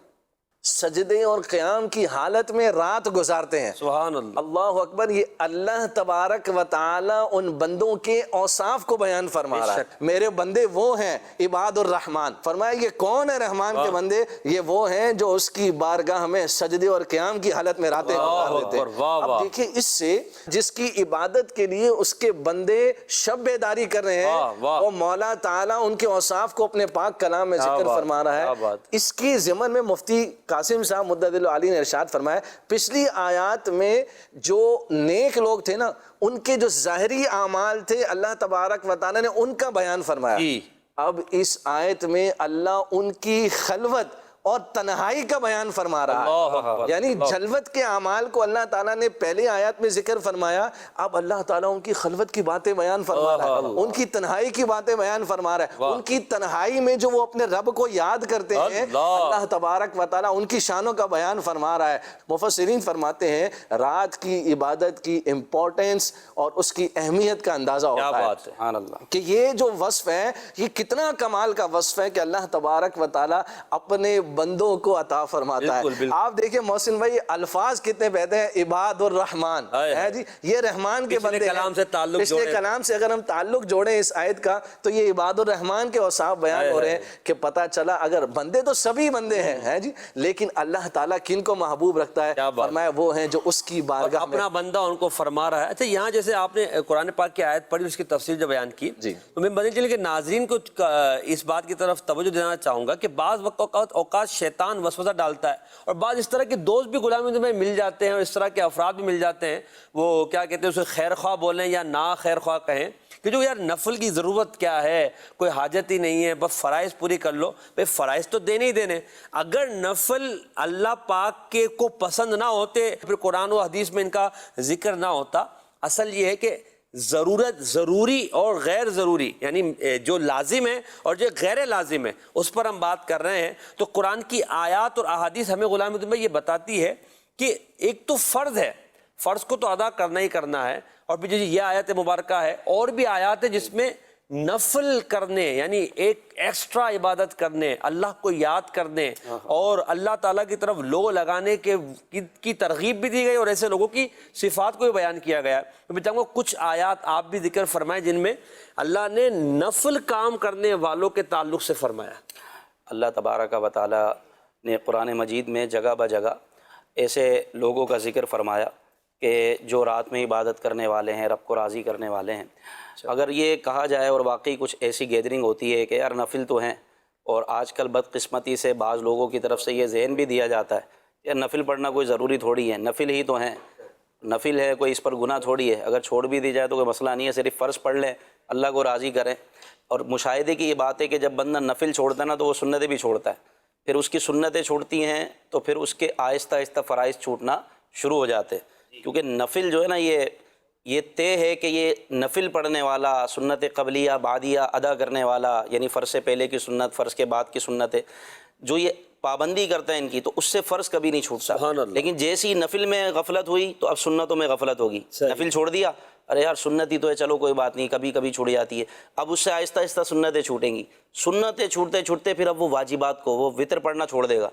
سجدے اور قیام کی حالت میں رات گزارتے ہیں، سبحان اللہ، اللہ اکبر، یہ اللہ تبارک و تعالی ان بندوں کے اوصاف کو بیان فرما رہا ہے۔ میرے بندے وہ ہیں عباد الرحمن، فرمایا یہ کون ہے رحمان کے بندے؟ یہ وہ ہیں جو اس کی بارگاہ میں سجدے اور قیام کی حالت میں راتیں گزار دیتے ہیں۔ اب دیکھیں اس سے جس کی عبادت کے لیے اس کے بندے شب بیداری کر رہے ہیں، وہ مولا تعالیٰ ان کے اوصاف کو اپنے پاک کلام میں ذکر فرما رہا ہے۔ اس کی ضمن میں مفتی قاسم صاحب مدد علی نے ارشاد فرمایا، پچھلی آیات میں جو نیک لوگ تھے نا ان کے جو ظاہری اعمال تھے اللہ تبارک و تعالیٰ نے ان کا بیان فرمایا، اب اس آیت میں اللہ ان کی خلوت، اور تنہائی کا بیان فرما رہا ہے. یعنی جلوت کے اعمال کو اللہ تعالیٰ نے پہلی آیات میں ذکر فرمایا، اب اللہ تعالیٰ ان کی خلوت کی باتیں بیان فرما رہا ہے، ان کی تنہائی کی باتیں بیان فرما رہا ہے. ان کی تنہائی میں جو وہ اپنے رب کو یاد کرتے ہیں، اللہ تبارک و تعالیٰ ان کی شانوں کا بیان فرما رہا ہے. مفسرین فرماتے ہیں رات کی عبادت کی امپورٹنس اور اس کی اہمیت کا اندازہ ہوتا ہے سبحان اللہ کہ یہ جو وصف ہے یہ کتنا کمال کا وصف ہے کہ اللہ تبارک و تعالیٰ اپنے بندوں کو عطا فرماتا ہے. آپ دیکھیں محسن بھائی الفاظ کتنے پیدا ہیں، عباد الرحمن ہے جی، یہ رحمان کے بندے ہیں. پچھلے کلام سے اگر ہم تعلق جوڑیں اس آیت کا تو یہ عباد الرحمن کے اوصاف بیان ہو رہے ہیں کہ پتہ چلا اگر بندے تو سبھی بندے ہیں جی، لیکن اللہ تعالیٰ کن کو محبوب رکھتا ہے، فرمایا وہ ہیں جو اس کی بارگاہ میں اپنا بندہ ان کو فرما رہا ہے. اچھا یہاں جیسے آپ نے قرآن پاک کی آیت پڑھی، اس کی تفسیر جو بیان کی، تو میں بدل چلے کہ ناظرین کو اس بات کی طرف توجہ دینا چاہوں گا کہ بعض اوقات شیطان وسوسہ ڈالتا ہے، اور بعض اس طرح کے دوست بھی غلامی میں مل جاتے ہیں، اور اس طرح کے افراد بھی مل جاتے ہیں، وہ کیا کہتے ہیں اسے خیر خواہ بولیں یا نا خیر خواہ کہیں کہ جو یار نفل کی ضرورت کیا ہے، کوئی حاجت ہی نہیں ہے، بس فرائض پوری کر لو. بھائی فرائض تو دینے ہی دینے، اگر نفل اللہ پاک کے کو پسند نہ ہوتے پھر قرآن و حدیث میں ان کا ذکر نہ ہوتا. اصل یہ ہے کہ ضروری اور غیر ضروری، یعنی جو لازم ہے اور جو غیر لازم ہے اس پر ہم بات کر رہے ہیں. تو قرآن کی آیات اور احادیث ہمیں غلام میں یہ بتاتی ہے کہ ایک تو فرض ہے، فرض کو تو ادا کرنا ہی کرنا ہے، اور پھر یہ آیات مبارکہ ہے، اور بھی آیات ہیں جس میں نفل کرنے، یعنی ایک ایکسٹرا عبادت کرنے، اللہ کو یاد کرنے اور اللہ تعالیٰ کی طرف لو لگانے کی ترغیب بھی دی گئی، اور ایسے لوگوں کی صفات کو بھی بیان کیا گیا. میں چاہوں گا کچھ آیات آپ بھی ذکر فرمائیں جن میں اللہ نے نفل کام کرنے والوں کے تعلق سے فرمایا. اللہ تبارک و تعالیٰ نے قرآن مجید میں جگہ بہ جگہ ایسے لوگوں کا ذکر فرمایا کہ جو رات میں عبادت کرنے والے ہیں، رب کو راضی کرنے والے ہیں. اگر یہ کہا جائے اور واقعی کچھ ایسی گیدرنگ ہوتی ہے کہ یار نفل تو ہیں، اور آج کل بدقسمتی سے بعض لوگوں کی طرف سے یہ ذہن بھی دیا جاتا ہے یار نفل پڑھنا کوئی ضروری تھوڑی ہے، نفل ہی تو ہیں، نفل ہے کوئی اس پر گناہ تھوڑی ہے، اگر چھوڑ بھی دی جائے تو کوئی مسئلہ نہیں ہے، صرف فرض پڑھ لیں اللہ کو راضی کریں. اور مشاہدے کی یہ بات ہے کہ جب بندہ نفل چھوڑتا ہے نا تو وہ سنتیں بھی چھوڑتا ہے، پھر اس کی سنتیں چھوڑتی ہیں تو پھر اس کے آہستہ آہستہ فرائض چھوٹنا شروع ہو جاتے ہیں. کیونکہ نفل جو ہے نا یہ طے ہے کہ یہ نفل پڑھنے والا، سنت قبلیہ بعدیہ ادا کرنے والا، یعنی فرض سے پہلے کی سنت، فرض کے بعد کی سنت ہے، جو یہ پابندی کرتا ہے ان کی، تو اس سے فرض کبھی نہیں چھوٹتا. لیکن جیسی نفل میں غفلت ہوئی تو اب سنتوں میں غفلت ہوگی. نفل چھوڑ دیا، ارے یار سنت ہی تو ہے، چلو کوئی بات نہیں، کبھی کبھی چھوٹ جاتی ہے. اب اس سے آہستہ آہستہ سنتیں چھوٹیں گی، سنتیں چھوٹتے چھوٹتے پھر اب وہ واجبات کو، وہ وطر پڑھنا چھوڑ دے گا،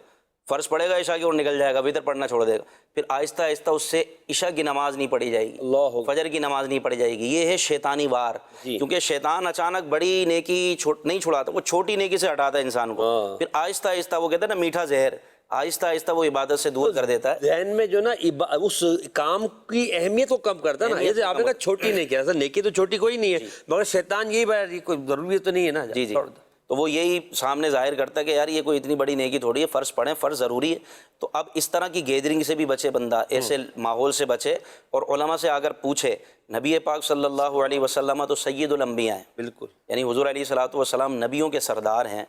فرض پڑھے گا عشاء کی اور نکل جائے گا، وطر پڑھنا چھوڑ دے گا، پھر آہستہ آہستہ اس سے عشاء کی نماز نہیں پڑھی جائے گی، فجر کی نماز نہیں پڑھی جائے گی. یہ ہے شیطانی وار. کیونکہ شیطان اچانک بڑی نیکی نہیں چھڑاتا، وہ چھوٹی نیکی سے ہٹاتا ہے انسان کو، پھر آہستہ آہستہ وہ کہتے ہیں نا میٹھا زہر، آہستہ آہستہ وہ عبادت سے دور کر دیتا ہے. ذہن میں جو نا اس کام کی اہمیت کو کم کرتا ہے نا. جیسے آپ نے کہا چھوٹی نہیں کیا، نیکی تو چھوٹی کوئی نہیں ہے، مگر شیطان یہی بات کوئی ضروری تو نہیں ہے نا. جی تو وہ یہی سامنے ظاہر کرتا ہے کہ یار یہ کوئی اتنی بڑی نیکی تھوڑی ہے، فرض پڑھیں، فرض ضروری ہے. تو اب اس طرح کی گیدرنگ سے بھی بچے بندہ، ایسے ماحول سے بچے، اور علماء سے اگر پوچھے. نبی پاک صلی اللہ علیہ وسلم تو سید الانبیاء ہیں، بالکل، یعنی حضور علیہ الصلوۃ والسلام نبیوں کے سردار ہیں.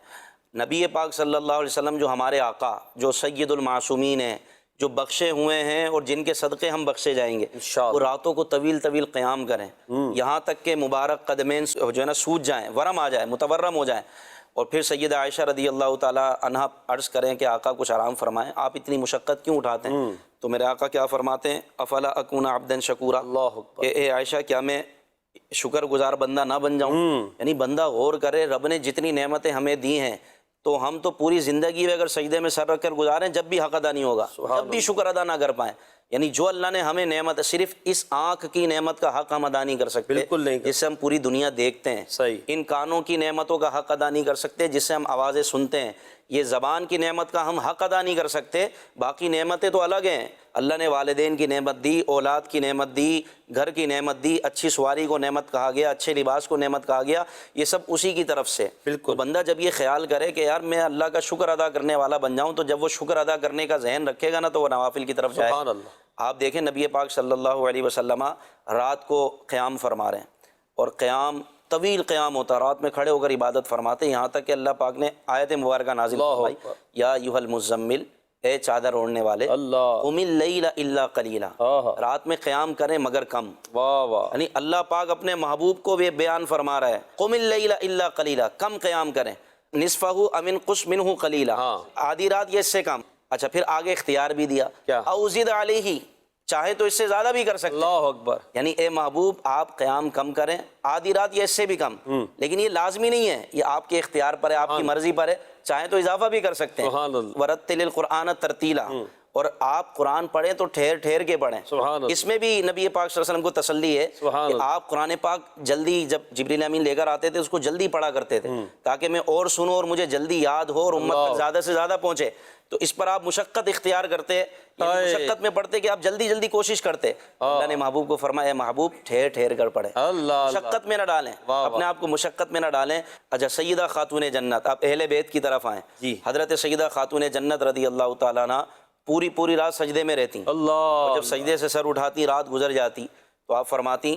نبی پاک صلی اللہ علیہ وسلم جو ہمارے آقا، جو سید المعصومین ہیں، جو بخشے ہوئے ہیں اور جن کے صدقے ہم بخشے جائیں گے، وہ راتوں کو طویل طویل قیام کریں یہاں تک کہ مبارک قدمین جو ہے نا سوج جائیں، ورم آ جائے، متورم ہو جائیں. اور پھر سیدہ عائشہ رضی اللہ تعالیٰ عنہا عرض کریں کہ آقا کچھ آرام فرمائیں، آپ اتنی مشقت کیوں اٹھاتے ہیں؟ تو میرے آقا کیا فرماتے ہیں؟ افلا اکون عبدا شکورا، کہ اے عائشہ کیا میں شکر گزار بندہ نہ بن جاؤں؟ یعنی بندہ غور کرے، رب نے جتنی نعمتیں ہمیں دی ہیں تو ہم تو پوری زندگی میں اگر سجدے میں سر رکھ کر گزاریں جب بھی حق ادا نہیں ہوگا، جب بھی شکر ادا نہ کر پائیں. یعنی جو اللہ نے ہمیں نعمت، صرف اس آنکھ کی نعمت کا حق ہم ادا نہیں کر سکتے، بالکل نہیں، جس سے ہم پوری دنیا دیکھتے ہیں. صحیح. ان کانوں کی نعمتوں کا حق ادا نہیں کر سکتے جس سے ہم آوازیں سنتے ہیں. یہ زبان کی نعمت کا ہم حق ادا نہیں کر سکتے. باقی نعمتیں تو الگ ہیں. اللہ نے والدین کی نعمت دی، اولاد کی نعمت دی، گھر کی نعمت دی، اچھی سواری کو نعمت کہا گیا، اچھے لباس کو نعمت کہا گیا، یہ سب اسی کی طرف سے. بالکل. بندہ جب یہ خیال کرے کہ یار میں اللہ کا شکر ادا کرنے والا بن جاؤں، تو جب وہ شکر ادا کرنے کا ذہن رکھے گا نا تو وہ نوافل کی طرف جائے. سبحان اللہ. آپ دیکھیں نبی پاک صلی اللہ علیہ وسلم رات کو قیام فرما رہے ہیں، اور قیام طویل قیام ہوتا، رات میں کھڑے ہو کر عبادت فرماتے، یہاں تک کہ اللہ پاک نے آیت مبارکہ نازل فرمائی، یا ایھا المزمل، اے چادر اوڑھنے والے، قم اللیل الا قلیلا، رات میں قیام کریں مگر کم۔ یعنی اللہ پاک اپنے محبوب کو بھی بیان فرما رہا ہے، قم اللیل الا قلیلا، کم قیام کریں، نصفہ او انقص منہ قلیلا، آدھی رات یا اس سے کم۔ اچھا پھر آگے اختیار بھی دیا، او زد علیہ، چاہے تو اس سے زیادہ بھی کر سکتے ہیں۔ اللہ اکبر۔ یعنی اے محبوب آپ قیام کم کریں، آدھی رات یا اس سے بھی کم، لیکن یہ لازمی نہیں ہے، یہ آپ کے اختیار پر ہے، آپ کی مرضی پر ہے، چاہیں تو اضافہ بھی کر سکتے ہیں۔ سبحان اللہ۔ ورتل القرآن ترتیلا، اور آپ قرآن پڑھیں تو ٹھہر ٹھہر کے پڑھیں۔ سبحان اللہ۔ اس میں بھی نبی پاک صلی اللہ علیہ وسلم کو تسلی ہے کہ آپ قرآن پاک جلدی، جب جبریل امین لے کر آتے تھے اس کو جلدی پڑھا کرتے تھے تاکہ میں اور سنوں اور مجھے جلدی یاد ہو اور امت تک زیادہ سے زیادہ پہنچے، تو اس پر آپ مشقت اختیار کرتے، یعنی مشقت میں پڑھتے کہ آپ جلدی جلدی کوشش کرتے۔ اللہ نے محبوب کو فرمایا اے محبوب ٹھہر ٹھہر کر پڑھیں، مشقت میں نہ ڈالیں، اپنے آپ کو مشقت میں نہ ڈالیں۔ اچھا سیدہ خاتون جنت، آپ اہل بیت کی طرف آئیں۔ حضرت سیدہ خاتون جنت رضی اللہ تعالیٰ عنہ پوری رات سجدے میں رہتی، اور جب سجدے سے سر اٹھاتی رات گزر جاتی تو آپ فرماتی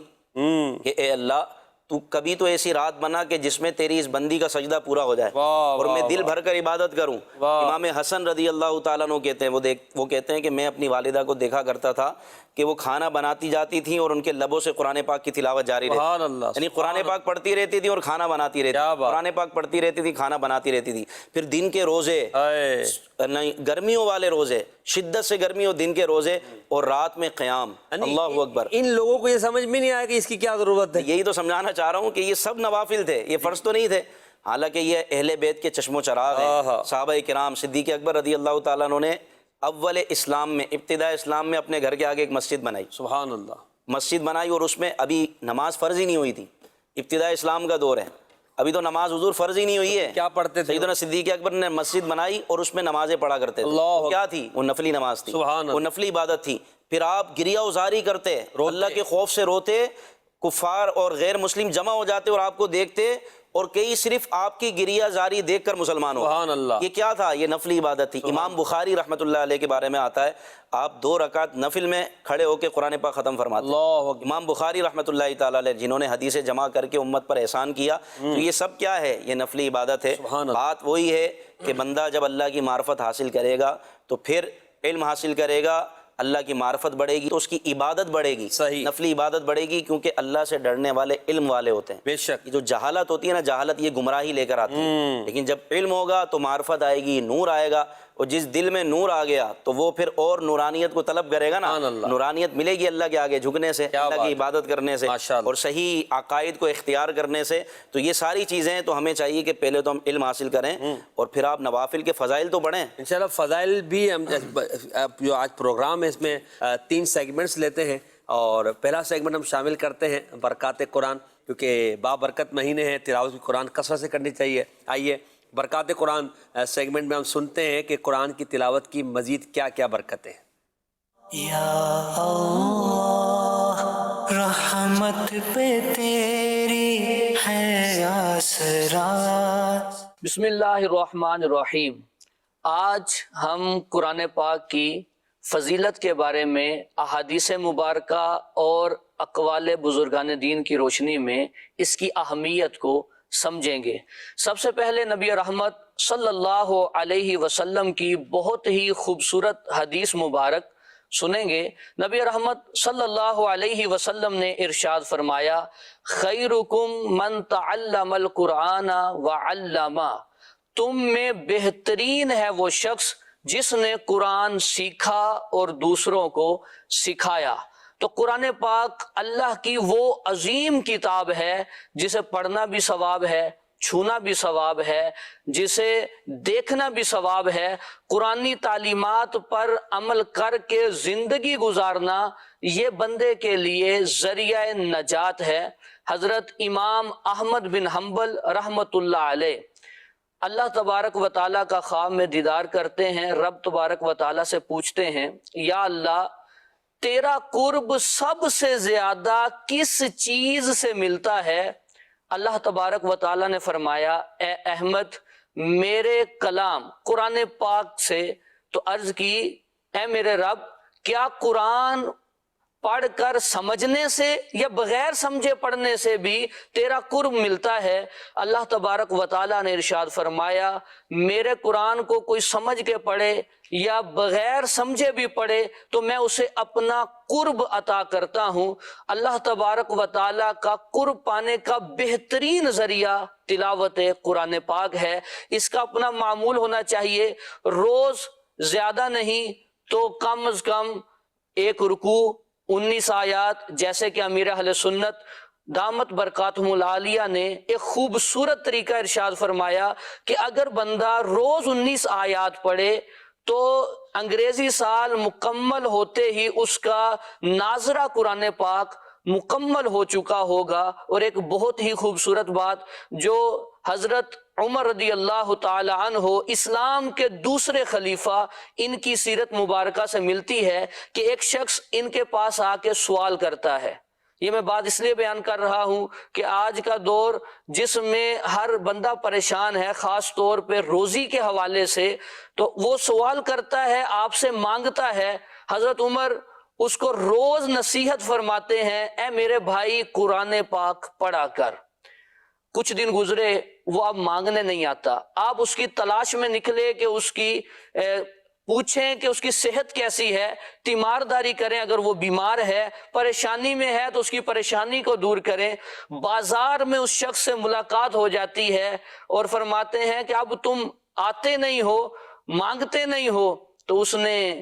کہ اے اللہ تو کبھی تو ایسی رات بنا کہ جس میں تیری اس بندی کا سجدہ پورا ہو جائے اور میں دل بھر کر عبادت کروں۔ امام حسن رضی اللہ تعالیٰ عنہ کہتے ہیں، وہ کہتے ہیں کہ میں اپنی والدہ کو دیکھا کرتا تھا کہ وہ کھانا بناتی جاتی تھیں اور ان کے لبوں سے قرآن پاک کی تلاوت جاری رہتی، یعنی قرآن پاک پڑھتی رہتی تھی اور کھانا بناتی رہتی تھی، قرآن پاک پڑھتی رہتی تھی کھانا بناتی رہتی تھی۔ پھر دن کے روزے، گرمیوں والے روزے، شدت سے گرمی اور دن کے روزے، اور رات میں قیام، اللہ اکبر۔ ان لوگوں کو یہ سمجھ میں نہیں آیا کہ اس کی کیا ضرورت ہے۔ یہی تو سمجھانا چاہ رہا ہوں کہ یہ سب نوافل تھے، یہ فرض تو نہیں تھے، حالانکہ یہ اہل بیت کے چشم و چراغ ہیں۔ صحابہ کرام، صدیق اکبر رضی اللہ تعالیٰ عنہ نے اول اسلام میں، ابتداء اسلام میں اپنے گھر کے آگے ایک مسجد بنائی، سبحان اللہ، مسجد بنائی، اور اس میں ابھی نماز فرض ہی نہیں ہوئی تھی، ابتداء اسلام کا دور ہے، ابھی تو نماز حضور فرض ہی نہیں ہوئی ہے۔ کیا پڑھتے تھے؟ سیدنا صدیق اکبر نے مسجد بنائی اور اس میں نمازیں پڑھا کرتے تھے۔ وہ کیا تھی؟ وہ نفلی نماز تھی، وہ نفلی عبادت تھی۔ پھر آپ گریہ ازاری کرتے، اللہ کے خوف سے روتے، کفار اور غیر مسلم جمع ہو جاتے اور آپ کو دیکھتے، اور کئی صرف آپ کی گریہ زاری دیکھ کر مسلمان ہو۔ سبحان اللہ۔ یہ کیا تھا؟ یہ نفلی عبادت تھی۔ امام بخاری رحمۃ اللہ علیہ کے بارے میں آتا ہے، آپ 2 رکعت نفل میں کھڑے ہو کے قرآن پاک ختم فرماتے۔ امام بخاری رحمۃ اللہ تعالیٰ علیہ، جنہوں نے حدیثیں جمع کر کے امت پر احسان کیا، تو یہ سب کیا ہے؟ یہ نفلی عبادت ہے۔ بات وہی ہے کہ بندہ جب اللہ کی معرفت حاصل کرے گا تو پھر علم حاصل کرے گا، اللہ کی معرفت بڑھے گی تو اس کی عبادت بڑھے گی، نفلی عبادت بڑھے گی، کیونکہ اللہ سے ڈرنے والے علم والے ہوتے ہیں۔ بے شک جو جہالت ہوتی ہے نا، جہالت یہ گمراہی لے کر آتی ہے، لیکن جب علم ہوگا تو معرفت آئے گی، نور آئے گا، اور جس دل میں نور آ گیا تو وہ پھر اور نورانیت کو طلب کرے گا نا، نورانیت ملے گی اللہ کے آگے جھکنے سے، اللہ کی عبادت کرنے سے، اور صحیح عقائد کو اختیار کرنے سے۔ تو یہ ساری چیزیں تو ہمیں چاہیے کہ پہلے تو ہم علم حاصل کریں اور پھر آپ نوافل کے فضائل تو پڑھیں انشاءاللہ۔ فضائل بھی ہم جو آج پروگرام ہے اس میں 3 سیگمنٹس لیتے ہیں، اور پہلا سیگمنٹ ہم شامل کرتے ہیں برکات قرآن، کیونکہ بابرکت مہینے ہیں، تلاوت قرآن کثرت سے کرنی چاہیے۔ آئیے برکات قرآن سیگمنٹ میں ہم سنتے ہیں کہ قرآن کی تلاوت کی مزید کیا کیا برکتیں ہیں۔ یا اللہ رحمت پہ تیری ہے آسرات۔ بسم اللہ الرحمن الرحیم۔ آج ہم قرآن پاک کی فضیلت کے بارے میں احادیث مبارکہ اور اقوال بزرگان دین کی روشنی میں اس کی اہمیت کو سمجھیں گے۔ سب سے پہلے نبی رحمت صلی اللہ علیہ وسلم کی بہت ہی خوبصورت حدیث مبارک سنیں گے۔ نبی رحمت صلی اللہ علیہ وسلم نے ارشاد فرمایا، خیرکم من تعلم القرآن وعلمہ، تم میں بہترین ہے وہ شخص جس نے قرآن سیکھا اور دوسروں کو سکھایا۔ تو قرآن پاک اللہ کی وہ عظیم کتاب ہے جسے پڑھنا بھی ثواب ہے، چھونا بھی ثواب ہے، جسے دیکھنا بھی ثواب ہے۔ قرآنی تعلیمات پر عمل کر کے زندگی گزارنا یہ بندے کے لیے ذریعہ نجات ہے۔ حضرت امام احمد بن حنبل رحمۃ اللہ علیہ اللہ تبارک و تعالیٰ کا خواب میں دیدار کرتے ہیں، رب تبارک و تعالیٰ سے پوچھتے ہیں، یا اللہ تیرا قرب سب سے زیادہ کس چیز سے ملتا ہے؟ اللہ تبارک و تعالیٰ نے فرمایا، اے احمد میرے کلام قرآن پاک سے۔ تو عرض کی، اے میرے رب کیا قرآن پڑھ کر سمجھنے سے یا بغیر سمجھے پڑھنے سے بھی تیرا قرب ملتا ہے۔ اللہ تبارک و تعالیٰ نے ارشاد فرمایا میرے قرآن کو کوئی سمجھ کے پڑھے یا بغیر سمجھے بھی پڑھے تو میں اسے اپنا قرب عطا کرتا ہوں۔ اللہ تبارک و تعالیٰ کا قرب پانے کا بہترین ذریعہ تلاوت قرآن پاک ہے۔ اس کا اپنا معمول ہونا چاہیے، روز زیادہ نہیں تو کم از کم ایک رکوع 19 آیات، جیسے کہ امیر اہل سنت دامت برکاتہم العالیہ نے ایک خوبصورت طریقہ ارشاد فرمایا کہ اگر بندہ روز 19 آیات پڑھے تو انگریزی سال مکمل ہوتے ہی اس کا ناظرہ قرآن پاک مکمل ہو چکا ہوگا۔ اور ایک بہت ہی خوبصورت بات جو حضرت عمر رضی اللہ تعالی عنہ اسلام کے دوسرے خلیفہ ان کی سیرت مبارکہ سے ملتی ہے کہ ایک شخص ان کے پاس آ کے سوال کرتا ہے۔ یہ میں بات اس لیے بیان کر رہا ہوں کہ آج کا دور جس میں ہر بندہ پریشان ہے، خاص طور پہ روزی کے حوالے سے، تو وہ سوال کرتا ہے، آپ سے مانگتا ہے۔ حضرت عمر اس کو روز نصیحت فرماتے ہیں، اے میرے بھائی قرآن پاک پڑھا کر۔ کچھ دن گزرے، وہ اب مانگنے نہیں آتا، آپ اس کی تلاش میں نکلے کہ اس کی پوچھیں کہ اس کی صحت کیسی ہے، تیمارداری کریں، اگر وہ بیمار ہے، پریشانی میں ہے تو اس کی پریشانی کو دور کریں۔ بازار میں اس شخص سے ملاقات ہو جاتی ہے اور فرماتے ہیں کہ اب تم آتے نہیں ہو، مانگتے نہیں ہو۔ تو اس نے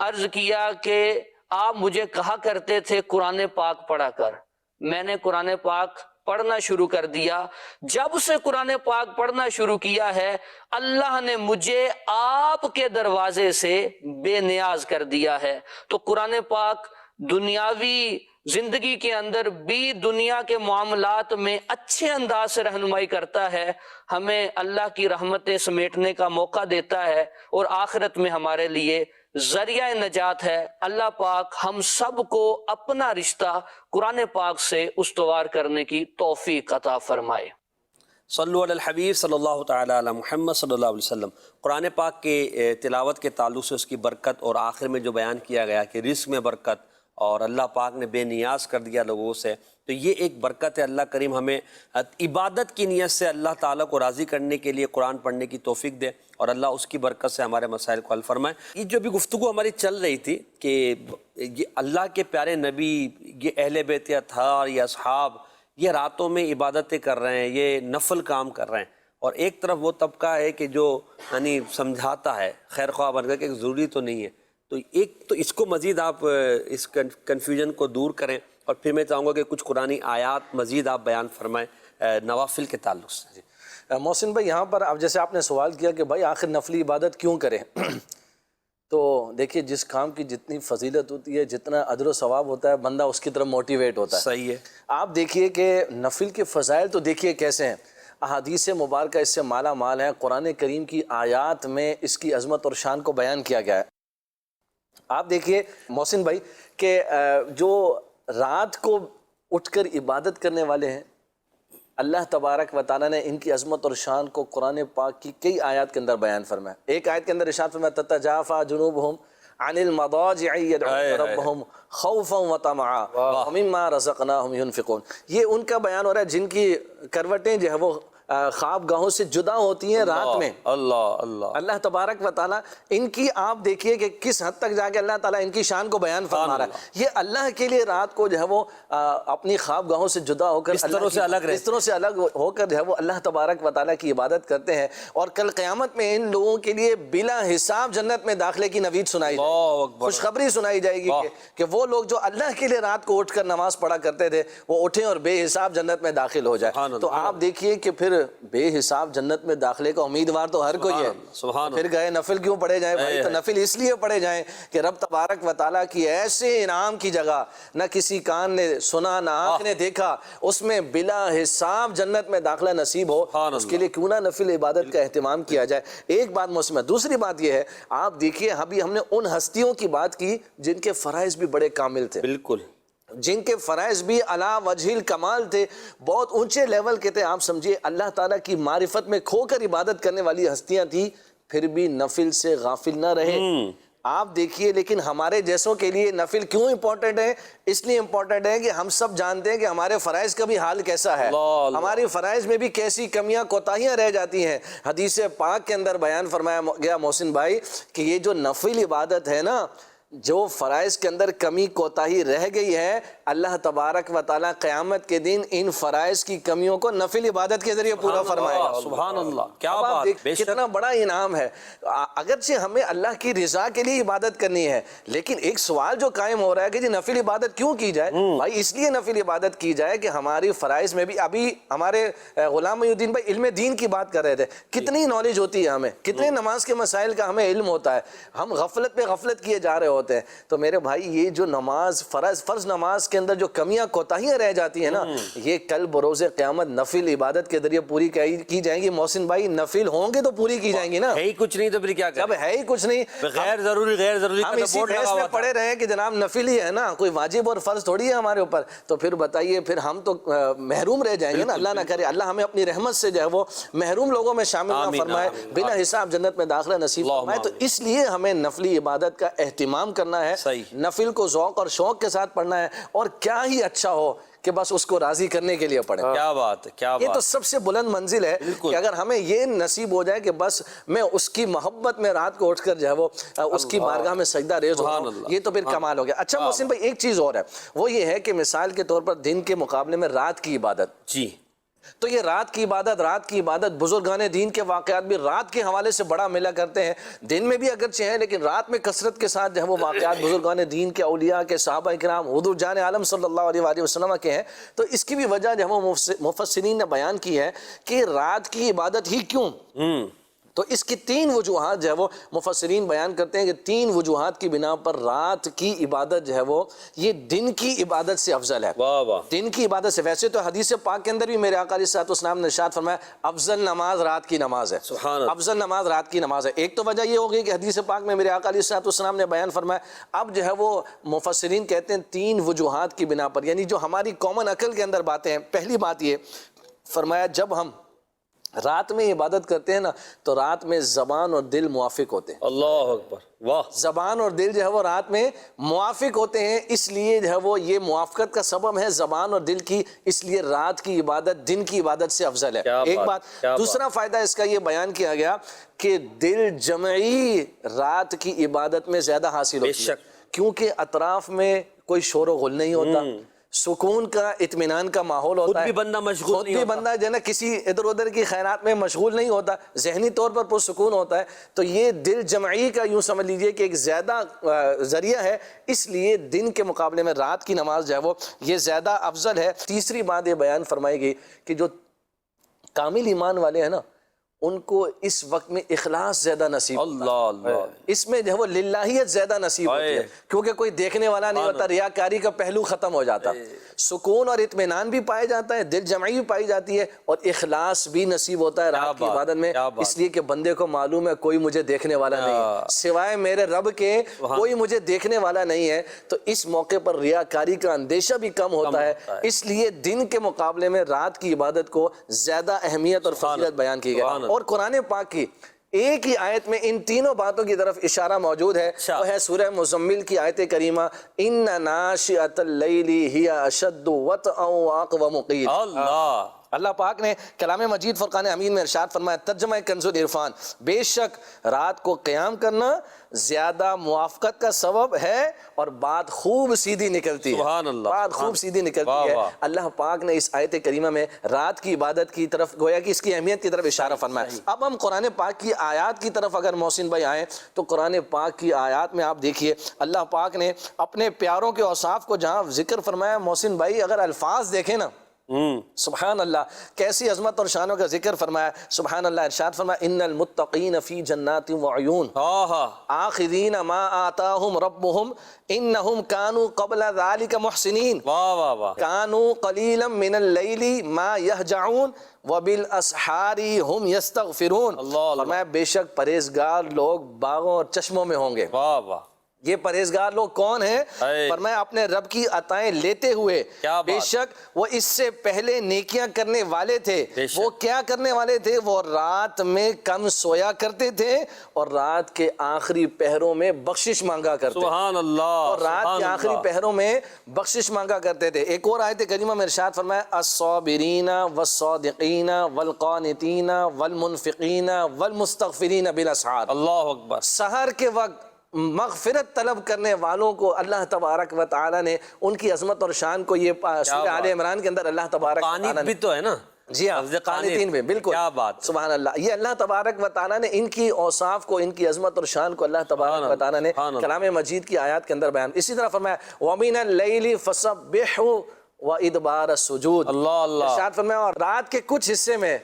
عرض کیا کہ آپ مجھے کہا کرتے تھے قرآن پاک پڑھا کر، میں نے قرآن پاک پڑھنا شروع کر دیا۔ جب سے قرآن پاک پڑھنا شروع کیا ہے اللہ نے مجھے آپ کے دروازے سے بے نیاز کر دیا ہے۔ تو قرآن پاک دنیاوی زندگی کے اندر بھی دنیا کے معاملات میں اچھے انداز سے رہنمائی کرتا ہے، ہمیں اللہ کی رحمتیں سمیٹنے کا موقع دیتا ہے اور آخرت میں ہمارے لیے ذریعہ نجات ہے۔ اللہ پاک ہم سب کو اپنا رشتہ قرآن پاک سے استوار کرنے کی توفیق عطا فرمائے۔ صلو علی الحبیب صلی اللہ تعالی علی محمد صلی اللہ علیہ وسلم۔ قرآن پاک کے تلاوت کے تعلق سے اس کی برکت، اور آخر میں جو بیان کیا گیا کہ رزق میں برکت اور اللہ پاک نے بے نیاز کر دیا لوگوں سے، تو یہ ایک برکت ہے۔ اللہ کریم ہمیں عبادت کی نیت سے اللہ تعالیٰ کو راضی کرنے کے لیے قرآن پڑھنے کی توفیق دے، اور اللہ اس کی برکت سے ہمارے مسائل کو حل فرمائے۔ یہ جو بھی گفتگو ہماری چل رہی تھی کہ یہ اللہ کے پیارے نبی، یہ اہل بیت اطہار، یہ اصحاب، یہ راتوں میں عبادتیں کر رہے ہیں، یہ نفل کام کر رہے ہیں، اور ایک طرف وہ طبقہ ہے کہ جو یعنی سمجھاتا ہے خیر خواہ بن کر کہ ضروری تو نہیں ہے۔ تو اس کو مزید آپ اس کنفیوژن کو دور کریں، اور پھر میں چاہوں گا کہ کچھ قرآنی آیات مزید آپ بیان فرمائیں نوافل کے تعلق سے۔ محسن بھائی، یہاں پر اب جیسے آپ نے سوال کیا کہ بھائی آخر نفلی عبادت کیوں کریں، تو دیکھیے جس کام کی جتنی فضیلت ہوتی ہے، جتنا اجر و ثواب ہوتا ہے، بندہ اس کی طرف موٹیویٹ ہوتا ہے۔ صحیح ہے۔ آپ دیکھیے کہ نفل کے فضائل تو دیکھیے کیسے ہیں، احادیث مبارکہ اس سے مالا مال ہے، قرآن کریم کی آیات میں اس کی عظمت اور شان کو بیان کیا گیا ہے۔ آپ دیکھیے محسن بھائی کہ جو رات کو اٹھ کر عبادت کرنے والے ہیں، اللہ تبارک و تعالیٰ نے ان کی عظمت اور شان کو قرآن پاک کی کئی آیات کے اندر بیان فرمایا۔ ایک آیت کے اندر ارشاد فرمایا تتجافى جنوبهم عن المضاجع يدعون ربهم خوفا وطمعا ومما رزقناهم ينفقون۔ یہ ان کا بیان ہو رہا ہے جن کی کروٹیں جو ہے وہ خواب گاہوں سے جدا ہوتی ہیں رات میں۔ اللہ تبارک و تعالیٰ ان کی آپ دیکھیے کہ کس حد تک جا کے اللہ تعالیٰ ان کی شان کو بیان فرما رہا ہے۔ یہ اللہ کے لیے رات کو جو ہے وہ اپنی خواب گاہوں سے جدا ہو کر بستروں سے الگ ہو کر جو ہے وہ اللہ تبارک و تعالیٰ کی عبادت کرتے ہیں، اور کل قیامت میں ان لوگوں کے لیے بلا حساب جنت میں داخلے کی نوید سنائی جائے گی، خوشخبری سنائی جائے گی کہ وہ لوگ جو اللہ کے لیے رات کو اٹھ کر نماز پڑھا کرتے تھے وہ اٹھیں اور بے حساب جنت میں داخل ہو جائے۔ تو آپ دیکھیے کہ پھر بے حساب جنت میں داخلے کا امیدوار تو ہر کوئی ہے، پھر گئے نفل کیوں پڑھے جائیں بھائی؟ تو نفل اس لیے پڑھے جائیں کہ رب تبارک و تعالیٰ کی ایسے انعام کی جگہ نہ کسی کان نے سنا نہ آنکھ نے دیکھا، اس میں بلا حساب جنت میں داخلہ نصیب ہو، اس کے لیے کیوں نہ نفل عبادت کا اہتمام کیا جائے۔ ایک بات موسم ہے۔ دوسری بات یہ ہے، آپ دیکھیے ابھی ہم نے ان ہستیوں کی بات کی جن کے فرائض بھی بڑے کامل تھے، بالکل، جن کے فرائض بھی علی وجہ الکمال تھے، بہت اونچے لیول کے تھے۔ آپ سمجھیے اللہ تعالیٰ کی معرفت میں کھو کر عبادت کرنے والی ہستیاں تھیں، پھر بھی نفل سے غافل نہ رہے، آپ دیکھیے لیکن ہمارے جیسوں کے لیے نفل کیوں امپورٹنٹ ہے؟ اس لیے امپورٹنٹ ہے کہ ہم سب جانتے ہیں کہ ہمارے فرائض کا بھی حال کیسا ہے، ہماری فرائض میں بھی کیسی کمیاں کوتاہیاں رہ جاتی ہیں۔ حدیث پاک کے اندر بیان فرمایا گیا محسن بھائی کہ یہ جو نفل عبادت ہے نا، جو فرائض کے اندر کمی کوتاہی رہ گئی ہے، اللہ تبارک و تعالیٰ قیامت کے دن ان فرائض کی کمیوں کو نفل عبادت کے ذریعے پورا فرمائے گا۔ سبحان اللہ، کیا اب آپ بات، دیکھ بے شک کتنا بڑا انعام ہے۔ اگرچہ ہمیں اللہ کی رضا کے لیے عبادت کرنی ہے، لیکن ایک سوال جو قائم ہو رہا ہے کہ جی نفل عبادت کیوں کی جائے؟ بھائی اس لیے نفل عبادت کی جائے کہ ہماری فرائض میں بھی، ابھی ہمارے غلام محی الدین بھائی علم دین کی بات کر رہے تھے، کتنی نالج ہوتی ہے ہمیں، کتنے نماز کے مسائل کا ہمیں علم ہوتا ہے، ہم غفلت پہ غفلت کیے جا رہے ہوتے ہیں۔ تو میرے بھائی یہ جو نماز فرض نماز کے اندر جو کمیاں کوتاہیاں رہ جاتی ہیں نا، یہ کل بروز قیامت نفل عبادت کے ذریعے پوری کی جائیں گی۔ محسن بھائی نفل ہوں گے تو پوری کی جائیں گی نا، ہے ہی کچھ نہیں تو پھر کیا جب کریں؟ ہے ہی کچھ نہیں، غیر ضروری ہم کا اسی بورڈ لگا بحث ہوا میں تھا۔ پڑے رہے کہ جناب نفل ہی ہے نا، کوئی واجب اور فرض تھوڑی ہے ہمارے اوپر، تو پھر بتائیے پھر ہم تو محروم رہ جائیں گے نا۔ اللہ نہ کرے اللہ ہمیں اپنی رحمت سے جو ہے وہ محروم لوگوں میں شامل نہ فرمائے، بنا حساب جنت میں داخلہ نصیب فرمائے۔ تو اس لیے ہمیں نفلی عبادت کا اہتمام کرنا ہے، نفل کو ذوق اور شوق کے ساتھ پڑھنا ہے، اور کیا ہی اچھا ہو کہ بس اس کو راضی کرنے کے لیے پڑھیں۔ کیا بات ہے، کیا یہ تو بات، سب سے بلند منزل ہے کہ اگر ہمیں یہ نصیب ہو جائے کہ بس میں اس کی محبت میں رات کو اٹھ کر جو ہے وہ اس کی بارگاہ میں سجدہ ریز ہو رہا ہوں، یہ تو پھر کمال ہو گیا۔ اچھا محسن بھائی ایک چیز اور ہے، وہ یہ ہے کہ مثال کے طور پر دن کے مقابلے میں رات کی عبادت، جی تو یہ رات کی عبادت بزرگان دین کے واقعات بھی رات کے حوالے سے بڑا ملا کرتے ہیں، دن میں بھی اگرچہ ہیں لیکن رات میں کثرت کے ساتھ جو ہے وہ واقعات بزرگان دین کے، اولیاء کے، صحابہ کرام، حضور جان عالم صلی اللہ علیہ وآلہ وسلم کے ہیں۔ تو اس کی بھی وجہ جو ہے وہ مفسرین نے بیان کی ہے کہ رات کی عبادت ہی کیوں، تو اس کی 3 وجوہات جو ہے وہ مفسرین بیان کرتے ہیں کہ 3 وجوہات کی بنا پر رات کی عبادت جو ہے وہ یہ دن کی عبادت سے افضل ہے۔ واہ واہ، دن کی عبادت سے، ویسے تو حدیث پاک کے اندر بھی میرے آقا علیہ الصلوۃ والسلام نے ارشاد فرمایا افضل نماز رات کی نماز ہے، سبحان اللہ، افضل نماز رات کی نماز ہے۔ ایک تو وجہ یہ ہوگی کہ حدیث پاک میں میرے آقا علیہ الصلوۃ والسلام نے بیان فرمایا، اب جو ہے وہ مفسرین کہتے ہیں 3 وجوہات کی بنا پر، یعنی جو ہماری کامن عقل کے اندر باتیں ہیں۔ پہلی بات یہ فرمایا جب ہم رات میں عبادت کرتے ہیں نا تو رات میں زبان اور دل موافق ہوتے ہیں، اللہ اکبر، واہ، زبان اور دل جو ہے وہ رات میں موافق ہوتے ہیں، اس لیے جو ہے وہ یہ موافقت کا سبب ہے زبان اور دل کی، اس لیے رات کی عبادت دن کی عبادت سے افضل ہے۔ ایک بات، دوسرا فائدہ اس کا یہ بیان کیا گیا کہ دل جمعی رات کی عبادت میں زیادہ حاصل ہوتی ہے، کیونکہ اطراف میں کوئی شور و غل نہیں ہوتا، سکون کا، اطمینان کا ماحول ہوتا ہے، خود بھی بندہ مشغول خود نہیں بھی ہوتا، بندہ جو ہے نا کسی ادھر ادھر کی خیرات میں مشغول نہیں ہوتا، ذہنی طور پر پرسکون ہوتا ہے۔ تو یہ دل جمعی کا یوں سمجھ لیجئے کہ ایک زیادہ ذریعہ ہے، اس لیے دن کے مقابلے میں رات کی نماز جو ہے وہ یہ زیادہ افضل ہے۔ تیسری بات یہ بیان فرمائی گئی کہ جو کامل ایمان والے ہیں نا ان کو اس وقت میں اخلاص زیادہ نصیب ہوتا ہے، اللہ، اس میں جو ہے وہ للہیت زیادہ نصیب ہوتی ہے، کیونکہ کوئی دیکھنے والا نہیں ہوتا، ریاکاری کا پہلو ختم ہو جاتا، سکون اور اطمینان بھی پائے جاتا ہے، دل جمعی بھی پائی جاتی ہے، اور اخلاص بھی نصیب ہوتا ہے رات کی عبادت میں، اس لیے کہ بندے کو معلوم ہے کوئی مجھے دیکھنے والا نہیں ہے سوائے میرے رب کے، کوئی مجھے دیکھنے والا نہیں ہے، تو اس موقع پر ریاکاری کا اندیشہ بھی کم ہوتا ہے، اس لیے دن کے مقابلے میں رات کی عبادت کو زیادہ اہمیت اور فضیلت بیان کی گئی۔ اور قرآن پاک کی ایک ہی آیت میں ان تینوں باتوں کی طرف اشارہ موجود ہے، وہ ہے سورہ مزمل کی آیت کریمہ ان ناشئۃ اللیل ہی اشد وطئا واقوم قیلا۔ اللہ پاک نے کلام مجید فرقان امین میں ارشاد فرمایا، ترجمہ کنز العرفان، بے شک رات کو قیام کرنا زیادہ موافقت کا سبب ہے اور بات خوب سیدھی نکلتی ہے، سبحان اللہ، بات خوب سیدھی نکلتی ہے۔ اللہ پاک نے اس آیت کریمہ میں رات کی عبادت کی طرف گویا کہ اس کی اہمیت کی طرف اشارہ فرمایا۔ اب ہم قرآن پاک کی آیات کی طرف اگر محسن بھائی آئیں تو قرآن پاک کی آیات میں آپ دیکھیے اللہ پاک نے اپنے پیاروں کے اوصاف کو جہاں ذکر فرمایا، محسن بھائی اگر الفاظ دیکھیں نا سبحان اللہ کیسی عظمت اور شانوں کا ذکر فرمایا، سبحان اللہ، ارشاد فرمایا ان المتقین فی جنات وعیون آخذین ما آتاہم ربہم انہم کانوا قبل ذالک محسنین کانوا قلیلا من اللیل ما یہجعون وبالاسحار ہم یستغفرون۔ فرمایا بے شک پرہیزگار لوگ باغوں اور چشموں میں ہوں گے، یہ پرہیزگار لوگ کون ہیں؟ فرمایا اپنے رب کی عطائیں لیتے ہوئے، بے شک وہ اس سے پہلے نیکیاں کرنے والے تھے۔ وہ کیا کرنے والے تھے؟ وہ رات میں کم سویا کرتے تھے اور رات کے آخری پہروں میں بخشش مانگا کرتے تھے۔ سبحان اللہ، اور رات کے آخری پہروں میں بخشش مانگا کرتے تھے۔ ایک اور آیت کریمہ میں ارشاد فرمایا الصابرین والصادقین والقانتین والمنفقین والمستغفرین بالاسحار۔ اللہ اکبر۔ سحر کے وقت مغفرت طلب کرنے والوں کو اللہ تبارک و تعالی نے ان کی عظمت اور شان کو، یہ سورہ آل عمران کے اندر اللہ تبارک و تعالی قانت نے، بھی تو ہے نا، جی ہاں قانتین بھی، بالکل، کیا بات، سبحان اللہ۔ یہ اللہ تبارک و تعالی نے ان کی اوصاف کو، ان کی عظمت اور شان کو اللہ تبارک و تعالی نے کلام مجید کی آیات کے اندر بیان۔ اسی طرح فرمایا وَمِنَ اللَّيْلِ فَسَبِّحْهُ وَإِدْبَارَ السُّجُودِ، اللہ اللہ، ارشاد فرمایا اور رات کے کچھ حصے میں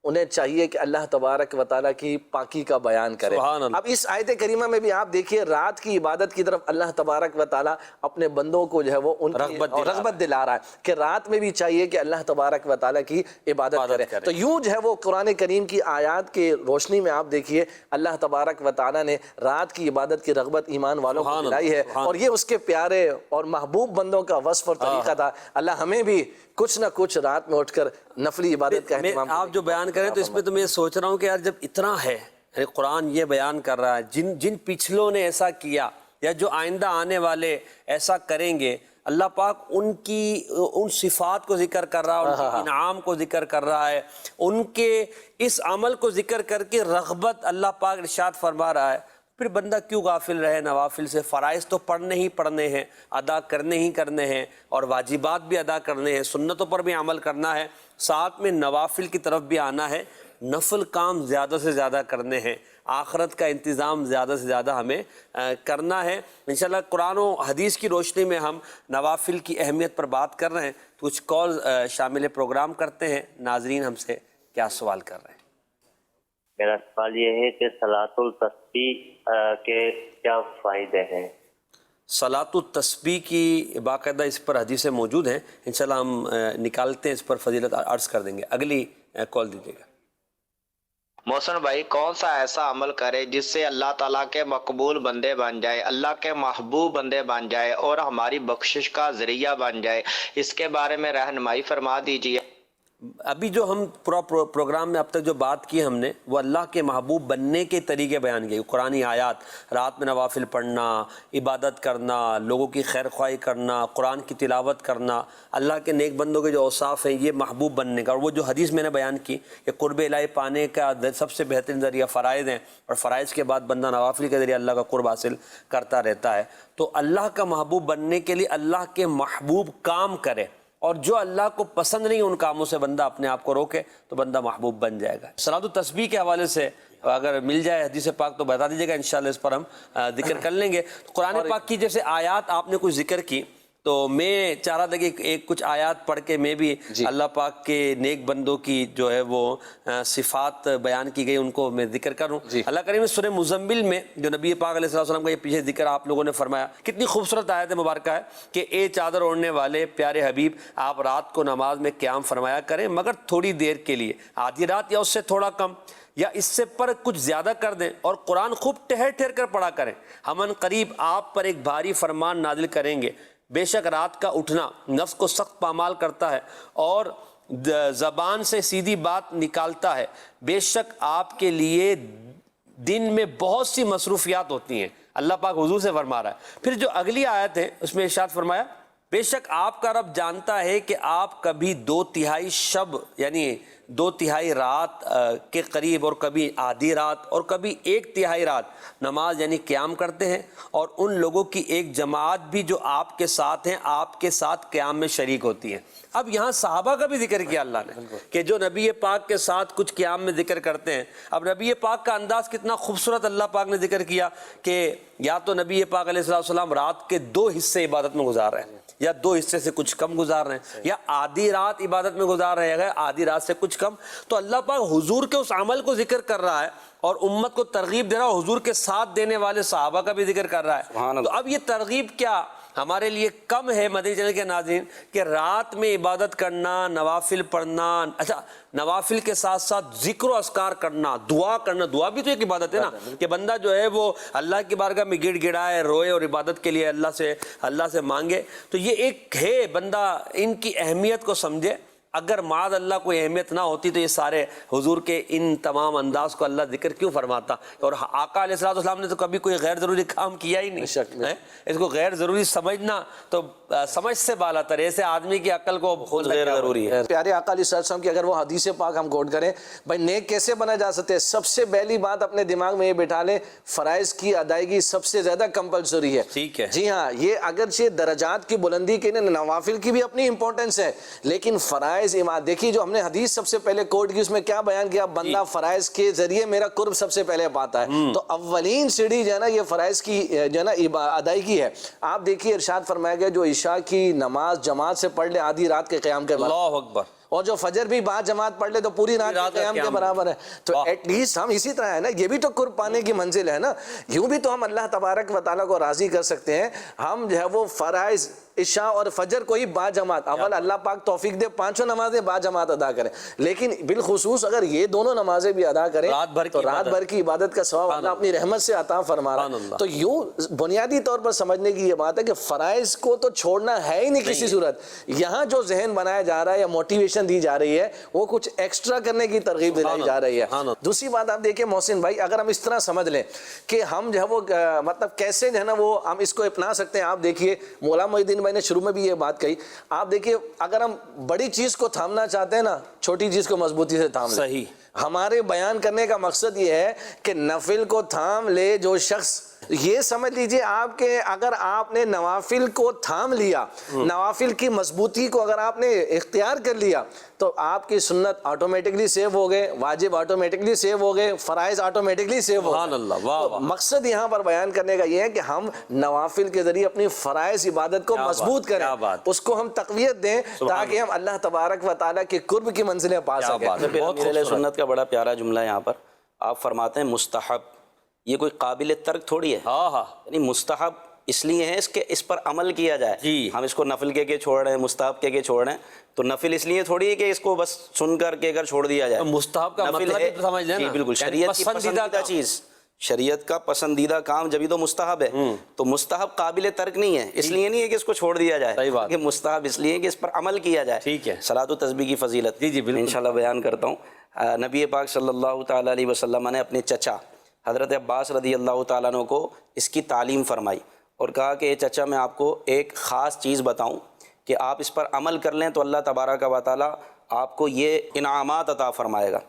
انہیں چاہیے کہ اللہ تبارک و تعالیٰ کی پاکی کا بیان کرے۔ اب اس آیت کریمہ میں بھی آپ دیکھیے رات کی عبادت کی طرف اللہ تبارک و تعالیٰ اپنے بندوں کو جو ہے وہ ان کی رغبت دلا رہا ہے کہ رات میں بھی چاہیے کہ اللہ تبارک و تعالیٰ کی عبادت کرے۔ تو یوں جو ہے وہ قرآن کریم کی آیات کے روشنی میں آپ دیکھیے اللہ تبارک و تعالیٰ نے رات کی عبادت کی رغبت ایمان والوں کو دلائی ہے، اور یہ اس کے پیارے اور محبوب بندوں کا وصف اور طریقہ تھا۔ اللہ ہمیں بھی کچھ نہ کچھ رات میں اٹھ کر نفلی عبادت کا اہتمام۔ آپ جو بیان کریں تو اس میں تو میں سوچ رہا ہوں کہ یار جب اتنا ہے، یعنی قرآن یہ بیان کر رہا ہے جن پچھلوں نے ایسا کیا یا جو آئندہ آنے والے ایسا کریں گے، اللہ پاک ان صفات کو ذکر کر رہا ہے، ان کے انعام کو ذکر کر رہا ہے، ان کے اس عمل کو ذکر کر کے رغبت اللہ پاک ارشاد فرما رہا ہے۔ پھر بندہ کیوں غافل رہے نوافل سے؟ فرائض تو پڑھنے ہی پڑھنے ہیں، ادا کرنے ہی کرنے ہیں، اور واجبات بھی ادا کرنے ہیں، سنتوں پر بھی عمل کرنا ہے، ساتھ میں نوافل کی طرف بھی آنا ہے، نفل کام زیادہ سے زیادہ کرنے ہیں، آخرت کا انتظام زیادہ سے زیادہ ہمیں کرنا ہے۔ انشاءاللہ قرآن و حدیث کی روشنی میں ہم نوافل کی اہمیت پر بات کر رہے ہیں۔ کچھ کال شامل پروگرام کرتے ہیں، ناظرین ہم سے کیا سوال کر رہے ہیں؟ میرا سوال یہ ہے کہ صلاۃ التسبیح کے کیا فائدے ہیں؟ صلاۃ التسبیح کی باقاعدہ اس پر حدیثیں موجود ہیں، انشاءاللہ ہم نکالتے ہیں، اس پر فضیلت عرض کر دیں گے۔ اگلی کال دیجیے گا۔ محسن بھائی، کون سا ایسا عمل کرے جس سے اللہ تعالیٰ کے مقبول بندے بن جائے، اللہ کے محبوب بندے بن جائے اور ہماری بخشش کا ذریعہ بن جائے؟ اس کے بارے میں رہنمائی فرما دیجیے۔ ابھی جو ہم پورا پروگرام میں اب تک جو بات کی ہم نے، وہ اللہ کے محبوب بننے کے طریقے بیان کیے، قرآنی آیات، رات میں نوافل پڑھنا، عبادت کرنا، لوگوں کی خیر خواہی کرنا، قرآن کی تلاوت کرنا، اللہ کے نیک بندوں کے جو اوصاف ہیں یہ محبوب بننے کا، اور وہ جو حدیث میں نے بیان کی کہ قرب الہی پانے کا سب سے بہترین ذریعہ فرائض ہیں، اور فرائض کے بعد بندہ نوافل کے ذریعے اللہ کا قرب حاصل کرتا رہتا ہے۔ تو اللہ کا محبوب بننے کے لیے اللہ کے محبوب کام کرے، اور جو اللہ کو پسند نہیں ان کاموں سے بندہ اپنے آپ کو روکے تو بندہ محبوب بن جائے گا۔ صلاۃ التسبیح کے حوالے سے اگر مل جائے حدیث پاک تو بتا دیجیے گا، انشاءاللہ اس پر ہم ذکر کر لیں گے۔ قرآن پاک کی جیسے آیات آپ نے کچھ ذکر کی، تو میں چاہ رہا تھا کہ ایک کچھ آیات پڑھ کے میں بھی اللہ پاک کے نیک بندوں کی جو ہے وہ صفات بیان کی گئی ان کو میں ذکر کروں۔ اللہ کریم نے سورہ مزمل میں جو نبی پاک علیہ السلام کا یہ پیچھے ذکر آپ لوگوں نے فرمایا، کتنی خوبصورت آیت مبارکہ ہے کہ اے چادر اوڑھنے والے پیارے حبیب، آپ رات کو نماز میں قیام فرمایا کریں مگر تھوڑی دیر کے لیے، آدھی رات یا اس سے تھوڑا کم یا اس سے پر کچھ زیادہ کر دیں، اور قرآن خوب ٹھہر ٹھہر کر پڑھا کریں۔ ہم ان قریب آپ پر ایک بھاری فرمان نازل کریں گے، بے شک رات کا اٹھنا نفس کو سخت پامال کرتا ہے اور زبان سے سیدھی بات نکالتا ہے، بے شک آپ کے لیے دن میں بہت سی مصروفیات ہوتی ہیں۔ اللہ پاک حضور سے فرما رہا ہے۔ پھر جو اگلی آیت ہے اس میں ارشاد فرمایا، بے شک آپ کا رب جانتا ہے کہ آپ کبھی 2/3 شب یعنی 2/3 رات کے قریب، اور کبھی آدھی رات، اور کبھی 1/3 رات نماز یعنی قیام کرتے ہیں، اور ان لوگوں کی ایک جماعت بھی جو آپ کے ساتھ ہیں آپ کے ساتھ قیام میں شریک ہوتی ہیں۔ اب یہاں صحابہ کا بھی ذکر کیا اللہ نے کہ جو نبی پاک کے ساتھ کچھ قیام میں ذکر کرتے ہیں۔ اب نبی پاک کا انداز کتنا خوبصورت اللہ پاک نے ذکر کیا کہ یا تو نبی پاک علیہ السلام رات کے 2 حصے عبادت میں گزار رہے ہیں، یا 2 حصے سے کچھ کم گزار رہے ہیں، یا آدھی رات عبادت میں گزار رہے ہیں، آدھی رات سے کچھ کم۔ تو اللہ پاک حضور کے اس عمل کو ذکر کر رہا ہے اور امت کو ترغیب دے رہا ہے، حضور کے ساتھ دینے والے صحابہ کا بھی ذکر کر رہا ہے۔ تو اب یہ ترغیب کیا ہمارے لیے کم ہے مدنی چینل کے ناظرین کہ رات میں عبادت کرنا، نوافل پڑھنا، اچھا نوافل کے ساتھ ساتھ ذکر و اذکار کرنا، دعا کرنا، دعا بھی تو ایک عبادت ہے نا، کہ بندہ جو ہے وہ اللہ کی بارگاہ میں گڑ گڑائے، روئے اور عبادت کے لیے اللہ سے مانگے. تو یہ ایک ہے، بندہ ان کی اہمیت کو سمجھے. اگر معاذ اللہ کوئی اہمیت نہ ہوتی تو یہ سارے حضور کے ان تمام انداز کو اللہ ذکر کیوں فرماتا؟ اور آقا علیہ الصلوۃ والسلام نے تو کبھی کوئی غیر ضروری کام کیا ہی نہیں. اس کو غیر ضروری سمجھنا تو سمجھ سے بالا تر، ایسے آدمی کی عقل کو خود غیر ضروری ہے. پیارے آقا علیہ السلام کی اگر وہ حدیث پاک ہم کوٹ کریں، بھائی نیک کیسے بنا جا سکتے ہیں؟ سب سے پہلی بات اپنے دماغ میں یہ بٹھا لیں، فرائض کی ادائیگی سب سے زیادہ کمپلسری ہے. ٹھیک ہے جی ہاں، یہ اگرچہ درجات کی بلندی کے نوافل کی بھی اپنی امپورٹنس ہے، لیکن فرائض دیکھیے جو ہم نے حدیث سب سے پہلے کوٹ کی، اس میں کیا بیان کیا؟ بندہ فرائض کے ذریعے میرا قرب سب سے پہلے پاتا ہے. تو اولین سیڑھی جو ہے نا یہ فرائض کی جو ہے نا ادائیگی ہے. آپ دیکھیے ارشاد فرمایا گیا جو عشاء کی نماز جماعت سے پڑھ لے آدھی رات کے قیام کے بعد، اللہ اکبر، اور جو فجر بھی بعد جماعت پڑھ لے تو پوری رات کے قیام کے برابر ہے. تو ایٹ لیسٹ ہم اسی طرح ہے نا، یہ بھی تو قرب پانے کی منزل ہے نا. یوں بھی تو ہم اللہ تبارک و تعالیٰ کو راضی کر سکتے ہیں. ہم جو ہے وہ فرائض عشاء اور فجر کو ہی با جماعت، اول اللہ پاک توفیق دے پانچوں نمازیں با جماعت ادا کریں، لیکن بالخصوص اگر یہ دونوں نمازیں بھی ادا کریں تو رات بھر کی عبادت کا ثواب اللہ اپنی رحمت سے عطا فرما رہا ہے. تو یوں بنیادی طور پر سمجھنے کی یہ بات ہے کہ فرائض کو تو چھوڑنا ہے ہی نہیں کسی صورت. یہاں جو ذہن بنایا جا رہا ہے یا موٹیویشن دی جا رہی ہے وہ کچھ ایکسٹرا کرنے کی ترغیب دلائی جا رہی ہے. دوسری بات آپ دیکھیں محسن بھائی، اگر ہم اس طرح سمجھ لیں کہ ہم جو ہے وہ مطلب کیسے جو ہے نا وہ ہم اس کو اپنا سکتے ہیں. آپ دیکھیے مولانا محی الدین بھائی نے شروع میں بھی یہ بات کہی. آپ دیکھیے اگر ہم بڑی چیز کو تھامنا چاہتے ہیں نا، چھوٹی چیز کو مضبوطی سے تھام لیں. صحیح. ہمارے بیان کرنے کا مقصد یہ ہے کہ نفل کو تھام لے جو شخص، یہ سمجھ لیجئے آپ کے اگر آپ نے نوافل کو تھام لیا، نوافل کی مضبوطی کو اگر آپ نے اختیار کر لیا تو آپ کی سنت آٹومیٹکلی سیو ہو گئے، واجب آٹومیٹکلی سیو ہو گئے، فرائض آٹومیٹکلی سیو ہو سبحان اللہ. واہ. مقصد یہاں پر بیان کرنے کا یہ ہے کہ ہم نوافل کے ذریعے اپنی فرائض عبادت کو مضبوط کریں، اس کو ہم تقویت دیں تاکہ ہم اللہ تبارک و تعالیٰ کے قرب کی منزلیں پا سکیں. امیر سنت کا بڑا پیارا جملہ ہے یہاں پر. آپ فرماتے ہیں مستحب، یہ کوئی قابل ترک تھوڑی ہے. یعنی مستحب اس لیے ہے اس پر عمل کیا جائے. ہم اس کو نفل کے چھوڑ رہے ہیں، مستحب کے چھوڑ رہے ہیں، تو نفل اس لیے تھوڑی ہے کہ اس کو بس سن کر کے اگر چھوڑ دیا جائے. مستحب کا مطلب ہی سمجھ لینا. جی بالکل، شریعت کی پسندیدہ چیز، شریعت کا پسندیدہ کام جبھی تو مستحب ہے. تو مستحب قابل ترک نہیں ہے، اس لیے نہیں ہے کہ اس کو چھوڑ دیا جائے، کہ مستحب اس لیے کہ اس پر عمل کیا جائے. ٹھیک ہے. صلاۃ و تسبیح کی فضیلت انشاءاللہ بیان کرتا ہوں. نبی پاک صلی اللہ تعالیٰ علیہ وسلم نے اپنے چچا حضرت عباس رضی اللہ تعالیٰ عنہ کو اس کی تعلیم فرمائی اور کہا کہ اے چچا میں آپ کو ایک خاص چیز بتاؤں کہ آپ اس پر عمل کر لیں تو اللہ تبارک و تعالیٰ آپ کو یہ انعامات عطا فرمائے گا.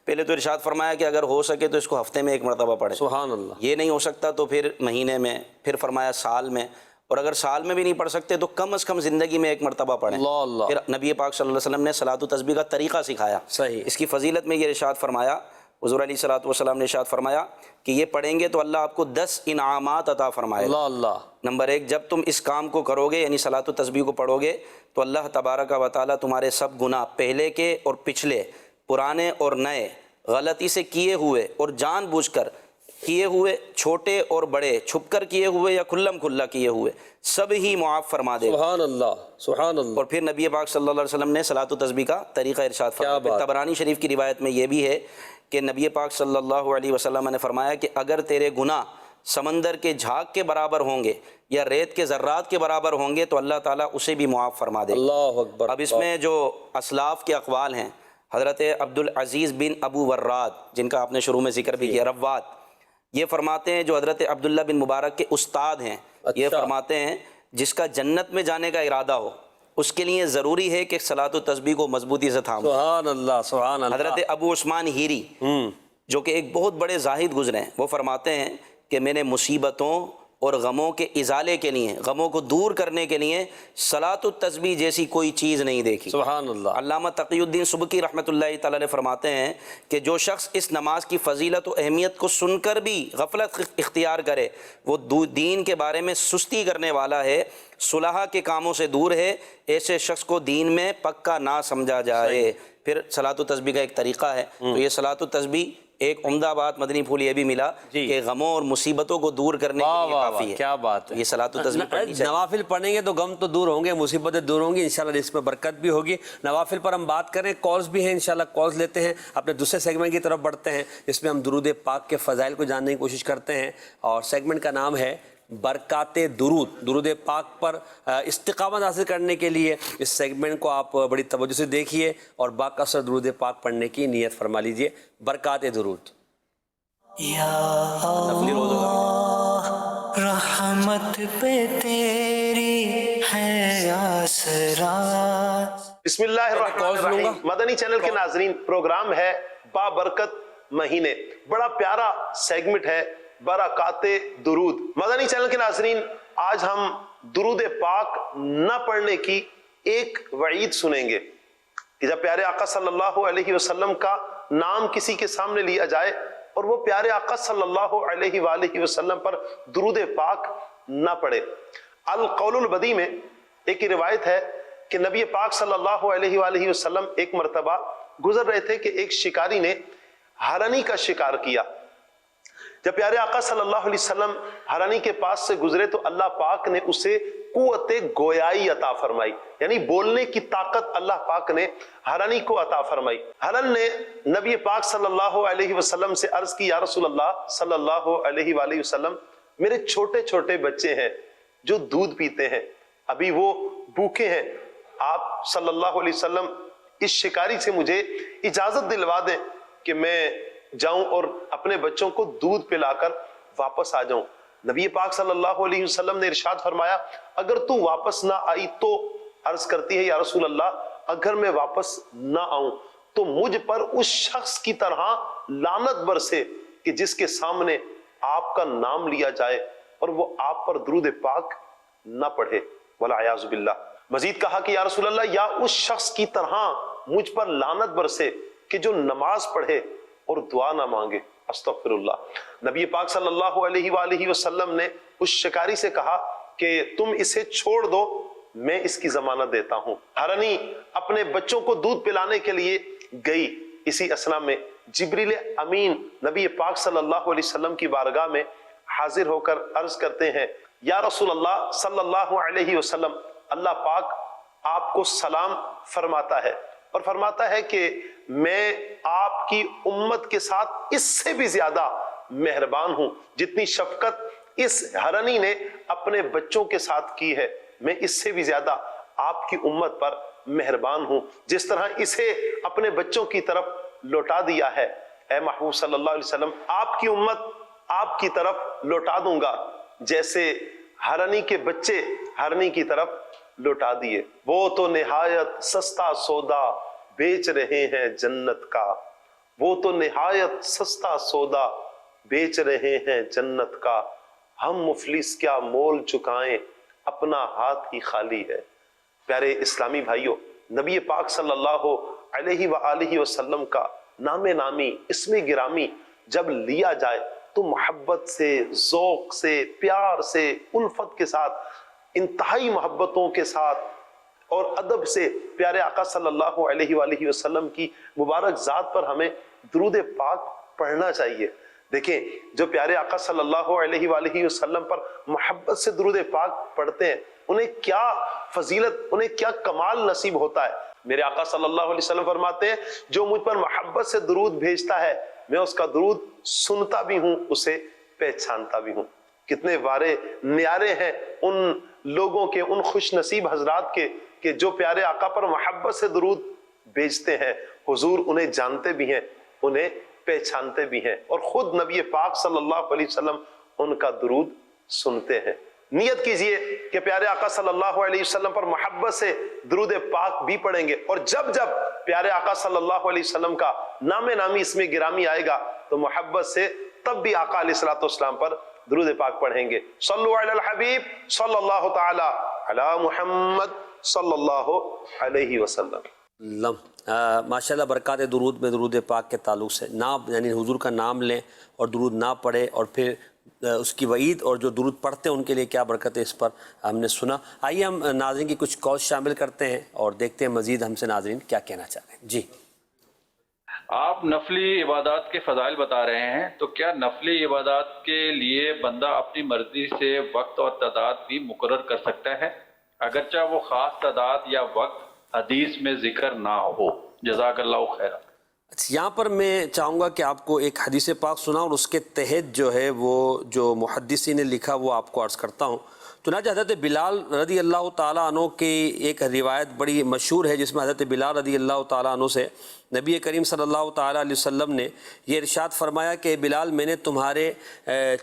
پہلے تو ارشاد فرمایا کہ اگر ہو سکے تو اس کو ہفتے میں ایک مرتبہ پڑھیں. سبحان اللہ. یہ نہیں ہو سکتا تو پھر مہینے میں، پھر فرمایا سال میں، اور اگر سال میں بھی نہیں پڑھ سکتے تو کم از کم زندگی میں ایک مرتبہ پڑھیں. پھر نبی پاک صلی اللہ علیہ وسلم نے صلاۃ و تسبیح کا طریقہ سکھایا. صحیح. اس کی فضیلت میں یہ ارشاد فرمایا، حضور علیہ الصلوۃ والسلام نے ارشاد فرمایا کہ یہ پڑھیں گے تو اللہ آپ کو 10 انعامات عطا فرمائے گا. اللہ. نمبر 1، جب تم اس کام کو کرو گے یعنی صلاۃ و تسبیح کو پڑھو گے تو اللہ تبارک و تعالیٰ تمہارے سب گناہ، پہلے کے اور پچھلے، پرانے اور نئے، غلطی سے کیے ہوئے اور جان بوجھ کر کیے ہوئے، چھوٹے اور بڑے، چھپ کر کیے ہوئے یا کھلم کھلا کیے ہوئے، سب ہی معاف فرما دے گا. سبحان اللہ. سبحان اللہ. اور پھر نبی پاک صلی اللہ علیہ وسلم نے صلاۃ و تسبیح کا طریقہ ارشاد فرمایا. طبرانی شریف کی روایت میں یہ بھی ہے کہ نبی پاک صلی اللہ علیہ وسلم نے فرمایا کہ اگر تیرے گناہ سمندر کے جھاگ کے برابر ہوں گے یا ریت کے ذرات کے برابر ہوں گے تو اللہ تعالیٰ اسے بھی معاف فرما دے گا. اللہ اکبر. اب اس میں جو اسلاف کے اقوال ہیں، حضرت عبدالعزیز بن ابو وراد جن کا آپ نے شروع میں ذکر بھی کیا، رواد، یہ فرماتے ہیں جو حضرت عبداللہ بن مبارک کے استاد ہیں، یہ فرماتے ہیں جس کا جنت میں جانے کا ارادہ ہو اس کے لیے ضروری ہے کہ صلاۃ و تسبیح کو مضبوطی سے تھامے. سبحان اللہ. سبحان اللہ. حضرت ابو عثمان ہیری جو کہ ایک بہت بڑے زاہد گزرے ہیں، وہ فرماتے ہیں کہ میں نے مصیبتوں اور غموں کے ازالے کے لیے، غموں کو دور کرنے کے لیے صلاۃ و تسبیح جیسی کوئی چیز نہیں دیکھی. سبحان اللہ. علامہ تقی الدین سبکی رحمۃ اللہ تعالیٰ علیہ فرماتے ہیں کہ جو شخص اس نماز کی فضیلت و اہمیت کو سن کر بھی غفلت اختیار کرے وہ دین کے بارے میں سستی کرنے والا ہے، صلح کے کاموں سے دور ہے، ایسے شخص کو دین میں پکا نہ سمجھا جائے. پھر صلاۃ و تسبیح کا ایک طریقہ ہے، تو یہ صلاۃ و تسبیح ایک عمدہ بات مدنی پھول یہ بھی ملا کہ غموں اور مصیبتوں کو دور کرنے کے لیے کافی ہے. کیا بات ہے. یہ صلاۃ و تسبیح پڑھنی چاہیے. نوافل پڑھیں گے تو غم تو دور ہوں گے, مصیبتیں دور ہوں گی انشاءاللہ, اس میں برکت بھی ہوگی. نوافل پر ہم بات کریں, کالز بھی ہیں انشاءاللہ, کالز لیتے ہیں. اپنے دوسرے سیگمنٹ کی طرف بڑھتے ہیں جس میں ہم درود پاک کے فضائل کو جاننے کی کوشش کرتے ہیں, اور سیگمنٹ کا نام ہے برکات درود. درود پاک پر استقامت حاصل کرنے کے لیے اس سیگمنٹ کو آپ بڑی توجہ سے دیکھیے اور باکثرت درود پاک پڑھنے کی نیت فرما لیجئے. برکات درود. یا نفلی روز ہوگا. رحمت پہ تیری ہے آسرا. بسم اللہ الرحمن الرحیم. مدنی چینل کے ناظرین, پروگرام ہے بابرکت مہینے. بڑا پیارا سیگمنٹ ہے برکات درود. مدنی چینل کے ناظرین, آج ہم درود پاک نہ پڑھنے کی ایک وعید سنیں گے کہ جب پیارے آقا صلی اللہ علیہ وسلم کا نام کسی کے سامنے لیا جائے اور وہ پیارے آقا صلی اللہ علیہ وآلہ وسلم پر درود پاک نہ پڑھے. القول البدی میں ایک روایت ہے کہ نبی پاک صلی اللہ علیہ وآلہ وسلم ایک مرتبہ گزر رہے تھے کہ ایک شکاری نے ہرنی کا شکار کیا. جب پیارے آقا صلی اللہ علیہ وسلم ہرنی کے پاس سے گزرے تو اللہ پاک نے اسے قوت گویائی عطا فرمائی, یعنی بولنے کی طاقت اللہ پاک نے ہرنی کو عطا فرمائی. ہرن نے نبی پاک صلی اللہ علیہ وسلم سے عرض کی, یا رسول اللہ صلی اللہ علیہ وآلہ وسلم, میرے چھوٹے چھوٹے بچے ہیں جو دودھ پیتے ہیں, ابھی وہ بھوکے ہیں, آپ صلی اللہ علیہ وسلم اس شکاری سے مجھے اجازت دلوا دیں کہ میں جاؤں اور اپنے بچوں کو دودھ پلا کر واپس آ جاؤں. نبی پاک صلی اللہ علیہ وسلم نے ارشاد فرمایا, اگر تو واپس نہ آئی تو عرض کرتی ہے, یا رسول اللہ اگر میں واپس نہ آؤں تو مجھ پر اس شخص کی طرح لعنت برسے کہ جس کے سامنے آپ کا نام لیا جائے اور وہ آپ پر درود پاک نہ پڑھے, والعیاذ باللہ. مزید کہا کہ یا رسول اللہ, یا اس شخص کی طرح مجھ پر لعنت برسے کہ جو نماز پڑھے اور دعا نہ مانگے. استغفر اللہ. نبی پاک صلی اللہ علیہ وآلہ وسلم نے اس شکاری سے کہا کہ تم اسے چھوڑ دو, میں اس کی ضمانت دیتا ہوں. ہرنی اپنے بچوں کو دودھ پلانے کے لیے گئی. اسی اثنا میں جبریل امین نبی پاک صلی اللہ علیہ وسلم کی بارگاہ میں حاضر ہو کر عرض کرتے ہیں, یا رسول اللہ صلی اللہ علیہ وسلم, اللہ پاک آپ کو سلام فرماتا ہے اور فرماتا ہے کہ میں آپ کی امت کے ساتھ اس سے بھی زیادہ مہربان ہوں. جتنی شفقت اس ہرنی نے اپنے بچوں کے ساتھ کی ہے, میں اس سے بھی زیادہ آپ کی امت پر مہربان ہوں. جس طرح اسے اپنے بچوں کی طرف لوٹا دیا ہے, اے محبوب صلی اللہ علیہ وسلم, آپ کی امت آپ کی طرف لوٹا دوں گا جیسے ہرنی کے بچے ہرنی کی طرف لوٹا دیے. وہ تو نہایت سستا سودا بیچ رہے ہیں جنت کا, وہ تو نہایت سستا سودا بیچ رہے ہیں جنت کا, ہم مفلس کیا مول چکائیں اپنا ہاتھ ہی خالی ہے. پیارے اسلامی بھائیوں, نبی پاک صلی اللہ علیہ وآلہ وسلم کا نام نامی اسم گرامی جب لیا جائے تو محبت سے, ذوق سے, پیار سے, الفت کے ساتھ, انتہائی محبتوں کے ساتھ اور ادب سے پیارے آقا صلی اللہ علیہ وآلہ وسلم کی مبارک ذات پر ہمیں درود پاک پڑھنا چاہیے. دیکھیں, جو پیارے آقا صلی اللہ علیہ وآلہ وسلم پر محبت سے درود پاک پڑھتے ہیں انہیں کیا فضیلت, انہیں کیا کمال نصیب ہوتا ہے. میرے آقا صلی اللہ علیہ وسلم فرماتے ہیں, جو مجھ پر محبت سے درود بھیجتا ہے میں اس کا درود سنتا بھی ہوں, اسے پہچانتا بھی ہوں. کتنے وارے نیارے ہیں ان لوگوں کے, ان خوش نصیب حضرات کے کہ جو پیارے آقا پر محبت سے درود بھیجتے ہیں. حضور انہیں جانتے بھی ہیں, انہیں پہچانتے بھی ہیں, اور خود نبی پاک صلی اللہ علیہ وسلم ان کا درود سنتے ہیں. نیت کیجئے کہ پیارے آقا صلی اللہ علیہ وسلم پر محبت سے درود پاک بھی پڑھیں گے, اور جب جب پیارے آقا صلی اللہ علیہ وسلم کا نام نامی اسم گرامی آئے گا تو محبت سے تب بھی آقا علیہ الصلوۃ والسلام پر درود پاک پڑھیں گے. صلو علی الحبیب صلی اللہ تعالی علی محمد صلی اللہ علیہ وسلم. ماشاءاللہ برکات درود میں درود پاک کے تعلق سے نام, یعنی حضور کا نام لیں اور درود نہ پڑھے, اور پھر اس کی وعید اور جو درود پڑھتے ہیں ان کے لیے کیا برکت ہے, اس پر ہم نے سنا. آئیے ہم ناظرین کی کچھ کال شامل کرتے ہیں اور دیکھتے ہیں مزید ہم سے ناظرین کیا کہنا چاہ رہے ہیں. جی آپ نفلی عبادات کے فضائل بتا رہے ہیں، تو کیا نفلی عبادات کے لیے بندہ اپنی مرضی سے وقت اور تعداد بھی مقرر کر سکتا ہے، اگرچہ وہ خاص تعداد یا وقت حدیث میں ذکر نہ ہو؟ جزاک اللہ خیر۔ یہاں پر میں چاہوں گا کہ آپ کو ایک حدیث پاک سنا اور اس کے تحت جو ہے وہ جو محدثین نے لکھا وہ آپ کو عرض کرتا ہوں۔ چنانچہ حضرت بلال رضی اللہ تعالیٰ عنہ کی ایک روایت بڑی مشہور ہے، جس میں حضرت بلال رضی اللہ تعالیٰ عنہ سے نبی کریم صلی اللہ تعالیٰ علیہ وسلم نے یہ ارشاد فرمایا کہ بلال، میں نے تمہارے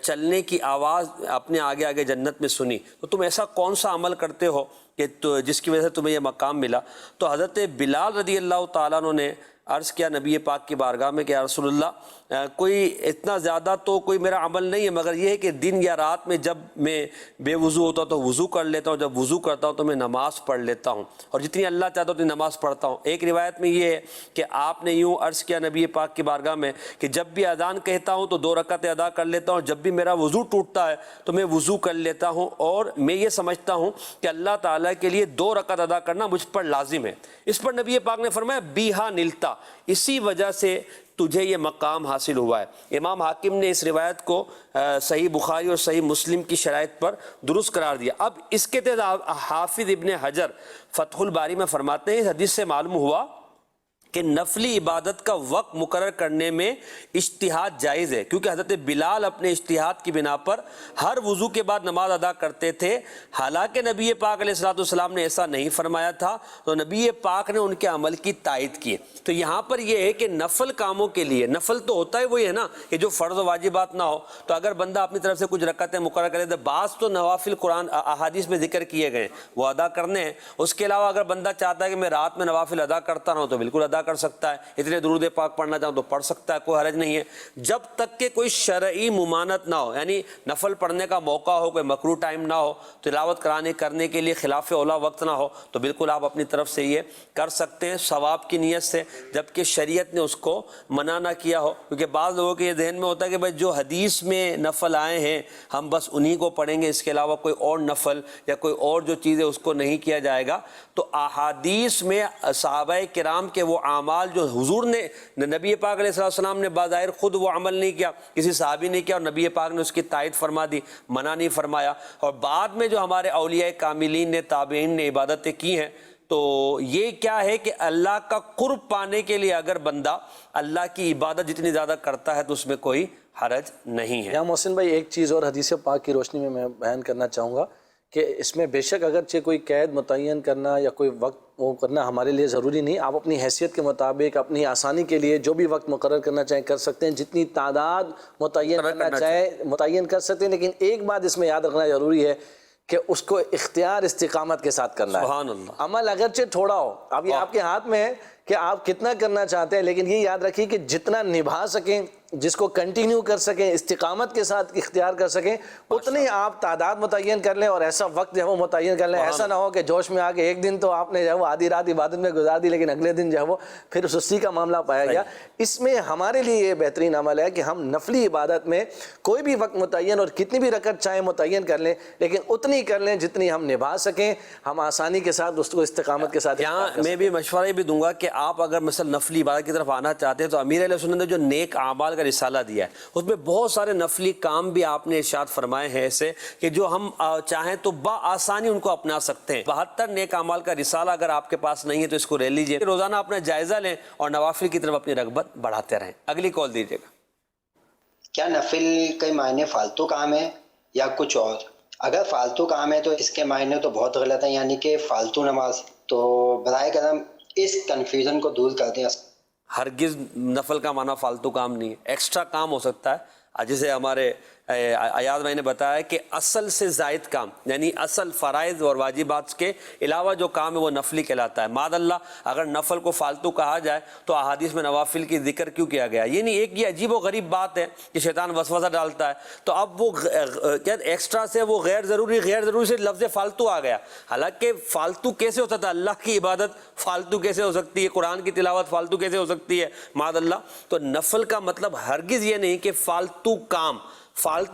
چلنے کی آواز اپنے آگے آگے جنت میں سنی، تو تم ایسا کون سا عمل کرتے ہو کہ جس کی وجہ سے تمہیں یہ مقام ملا؟ تو حضرت بلال رضی اللہ تعالیٰ عنہ نے عرض کیا نبی پاک کی بارگاہ میں کہ یا رسول اللہ، کوئی اتنا زیادہ تو کوئی میرا عمل نہیں ہے، مگر یہ ہے کہ دن یا رات میں جب میں بے وضو ہوتا ہوں تو وضو کر لیتا ہوں، جب وضو کرتا ہوں تو میں نماز پڑھ لیتا ہوں، اور جتنی اللہ چاہتا ہوں اتنی نماز پڑھتا ہوں۔ ایک روایت میں یہ ہے کہ آپ نے یوں عرض کیا نبی پاک کی بارگاہ میں کہ جب بھی اذان کہتا ہوں تو 2 رکعتیں ادا کر لیتا ہوں، جب بھی میرا وضو ٹوٹتا ہے تو میں وضو کر لیتا ہوں، اور میں یہ سمجھتا ہوں کہ اللہ تعالیٰ کے لیے 2 رکعت ادا کرنا مجھ پر لازم ہے۔ اس پر نبی پاک نے فرمایا بیہا نلتا، اسی وجہ سے تجھے یہ مقام حاصل ہوا ہے۔ امام حاکم نے اس روایت کو صحیح بخاری اور صحیح مسلم کی شرائط پر درست قرار دیا۔ اب اس کے تحت حافظ ابن حجر فتح الباری میں فرماتے ہیں اس حدیث سے معلوم ہوا کہ نفلی عبادت کا وقت مقرر کرنے میں اجتہاد جائز ہے، کیونکہ حضرت بلال اپنے اجتہاد کی بنا پر ہر وضو کے بعد نماز ادا کرتے تھے، حالانکہ نبی پاک علیہ الصلوۃ والسلام نے ایسا نہیں فرمایا تھا، تو نبی پاک نے ان کے عمل کی تائید کی۔ تو یہاں پر یہ ہے کہ نفل کاموں کے لیے، نفل تو ہوتا ہے وہی ہے نا کہ جو فرض و واجبات نہ ہو، تو اگر بندہ اپنی طرف سے کچھ رکعتیں مقرر کرے تو بعض تو نوافل قرآن احادیث میں ذکر کیے گئے وہ ادا کرنے ہیں۔ اس کے علاوہ اگر بندہ چاہتا ہے کہ میں رات میں نوافل ادا کرتا رہوں تو بالکل ادا کر سکتا ہے، اتنے درود پاک پڑھنا چاہوں تو پڑھ سکتا ہے، کوئی حرج نہیں ہے، جب تک کہ کوئی شرعی ممانعت نہ ہو، یعنی نفل پڑھنے کا موقع ہو، کوئی مکروہ ٹائم نہ ہو، تلاوت کرنے کے لیے خلاف اولا وقت نہ ہو، تو بالکل آپ اپنی طرف سے یہ کر سکتے ہیں ثواب کی نیت سے، جبکہ شریعت نے اس کو منع نہ کیا ہو۔ کیونکہ بعض لوگوں کے یہ ذہن میں ہوتا ہے کہ بھائی جو حدیث میں نفل آئے ہیں ہم بس انہی کو پڑھیں گے، اس کے علاوہ کوئی اور نفل یا کوئی اور جو چیز ہے اس کو نہیں کیا جائے گا۔ تو احادیث میں صحابہ کرام کے وہ اعمال جو حضور نے، نبی پاک علیہ السلام نے بظاہر خود وہ عمل نہیں کیا، کسی صحابی نے کیا، اور نبی پاک نے اس کی تائید فرما دی، منع نہیں فرمایا۔ اور بعد میں جو ہمارے اولیاء کاملین نے، تابعین نے عبادتیں کی ہیں، تو یہ کیا ہے کہ اللہ کا قرب پانے کے لیے اگر بندہ اللہ کی عبادت جتنی زیادہ کرتا ہے تو اس میں کوئی حرج نہیں ہے۔ یہاں محسن بھائی ایک چیز اور حدیث پاک کی روشنی میں بیان کرنا چاہوں گا کہ اس میں بے شک اگرچہ کوئی قید متعین کرنا یا کوئی وقت وہ کرنا ہمارے لیے ضروری نہیں، آپ اپنی حیثیت کے مطابق اپنی آسانی کے لیے جو بھی وقت مقرر کرنا چاہیں کر سکتے ہیں، جتنی تعداد متعین کرنا چاہیں متعین کر سکتے ہیں، لیکن ایک بات اس میں یاد رکھنا ضروری ہے کہ اس کو اختیار استقامت کے ساتھ کرنا ہے۔ سبحان اللہ۔ عمل اگرچہ تھوڑا ہو، اب یہ آپ کے ہاتھ میں ہے کہ آپ کتنا کرنا چاہتے ہیں، لیکن یہ یاد رکھیے کہ جتنا نبھا سکیں، جس کو کنٹینیو کر سکیں، استقامت کے ساتھ اختیار کر سکیں، اتنی آپ تعداد متعین کر لیں اور ایسا وقت جو ہے وہ متعین کر لیں۔ ایسا نہ ہو کہ جوش میں آ کے ایک دن تو آپ نے جو ہے وہ آدھی رات عبادت میں گزار دی، لیکن اگلے دن جو ہے وہ پھر سستی کا معاملہ پایا گیا۔ اس میں ہمارے لیے یہ بہترین عمل ہے کہ ہم نفلی عبادت میں کوئی بھی وقت متعین اور کتنی بھی رکعت چاہیں متعین کر لیں، لیکن اتنی کر لیں جتنی ہم نبھا سکیں، ہم آسانی کے ساتھ اس کو استقامت کے ساتھ۔ یہاں میں بھی مشورہ یہ بھی دوں گا کہ آپ اگر مثلا نفلی عبادت کی طرف آنا چاہتے ہیں تو امیر علیہ سنت نے جو نیک اعمال کا رسالہ دیا ہے اس میں بہت سارے نفلی کام بھی آپ نے ارشاد فرمائے ہیں ایسے کہ جو ہم چاہیں تو بآسانی ان کو اپنا سکتے ہیں۔ 72 نیک اعمال کا رسالہ اگر آپ کے پاس نہیں ہے تو اس کو لے لیجئے، روزانہ اپنا جائزہ لیں اور نوافل کی طرف اپنی رغبت بڑھاتے رہیں۔ اگلی کال دیجیے گا۔ کیا نفل کے معنی فالتو کام ہے یا کچھ اور؟ اگر فالتو کام ہے تو اس کے معنی تو بہت غلط ہیں، یعنی کہ فالتو نماز۔ تو برائے کرم اس کنفیوژن کو دور کر دیں۔ ہرگز نفل کا معنی فالتو کام نہیں ہے، ایکسٹرا کام ہو سکتا ہے، جسے ہمارے ایاز بھائی نے بتایا کہ اصل سے زائد کام، یعنی اصل فرائض اور واجبات کے علاوہ جو کام ہے وہ نفلی کہلاتا ہے۔ معاذ اللہ اگر نفل کو فالتو کہا جائے تو احادیث میں نوافل کی ذکر کیوں کیا گیا؟ یہ نہیں، ایک یہ عجیب و غریب بات ہے کہ شیطان وسوسہ ڈالتا ہے، تو اب وہ ایکسٹرا سے وہ غیر ضروری سے لفظ فالتو آ گیا۔ حالانکہ فالتو کیسے ہوتا تھا؟ اللہ کی عبادت فالتو کیسے ہو سکتی ہے؟ قرآن کی تلاوت فالتو کیسے ہو سکتی ہے؟ معاذ اللہ۔ تو نفل کا مطلب ہرگز یہ نہیں کہ فالتو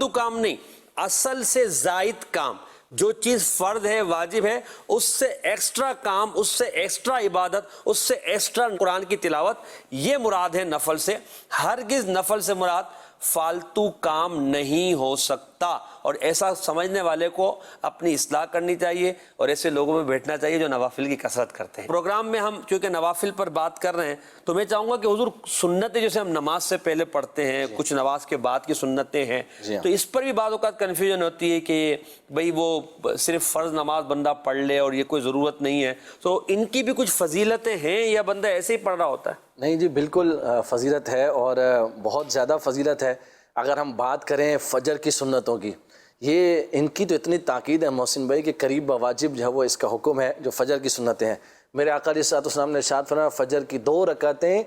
کام نہیں، اصل سے زائد کام۔ جو چیز فرض ہے واجب ہے اس سے ایکسٹرا کام، اس سے ایکسٹرا عبادت، اس سے ایکسٹرا قرآن کی تلاوت، یہ مراد ہے نفل سے۔ ہرگز نفل سے مراد فالتو کام نہیں ہو سکتا، اور ایسا سمجھنے والے کو اپنی اصلاح کرنی چاہیے اور ایسے لوگوں میں بیٹھنا چاہیے جو نوافل کی کثرت کرتے ہیں۔ پروگرام میں ہم چونکہ نوافل پر بات کر رہے ہیں تو میں چاہوں گا کہ حضور سنتیں جیسے ہم نماز سے پہلے پڑھتے ہیں، کچھ نماز کے بعد کی سنتیں ہیں، تو اس پر بھی بعض اوقات کنفیوژن ہوتی ہے کہ بھئی وہ صرف فرض نماز بندہ پڑھ لے اور یہ کوئی ضرورت نہیں ہے، تو ان کی بھی کچھ فضیلتیں ہیں یا بندہ ایسے ہی پڑھ رہا ہوتا ہے؟ نہیں جی، بالکل فضیلت ہے اور بہت زیادہ فضیلت ہے۔ اگر ہم بات کریں فجر کی سنتوں کی، یہ ان کی تو اتنی تاکید ہے محسن بھائی کہ قریب بواجب جو ہے وہ اس کا حکم ہے جو فجر کی سنتیں ہیں۔ میرے آقا علیہ الصلوۃ والسلام نے ارشاد فرمایا فجر کی 2 رکعتیں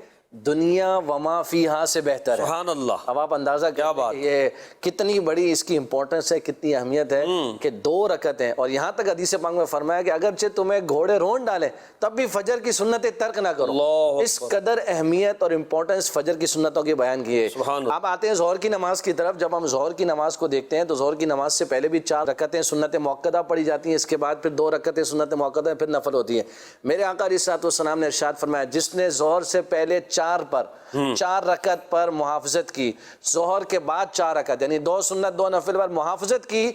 دنیا وما فیہا سے بہتر ہے۔ سبحان اللہ۔ اب آپ اندازہ کیا بات، یہ کتنی بڑی اس کی امپورٹنس ہے، کتنی اہمیت ہے کہ 2 رکعتیں، اور یہاں تک حدیث پاک میں فرمایا کہ اگرچہ تمہیں گھوڑے رون ڈالیں تب بھی فجر کی سنتیں ترک نہ کرو۔ اس قدر اہمیت اور امپورٹنس فجر کی سنتوں کی بیان کی ہے۔ اب آتے ہیں ظہر کی نماز کی طرف۔ جب ہم ظہر کی نماز کو دیکھتے ہیں تو ظہر کی نماز سے پہلے بھی 4 رکعتیں سنت موقدہ پڑھی جاتی ہیں، اس کے بعد پھر 2 رکعتیں سنت موقدہ پھر نفل ہوتی ہیں۔ میرے آقا علیہ الصلوۃ والسلام نے ارشاد فرمایا جس نے ظہر سے پہلے 4 رکعت پر محافظت کی، ظہر کے بعد 4 رکعت یعنی 2 سنت 2 نفل پر محافظت کی،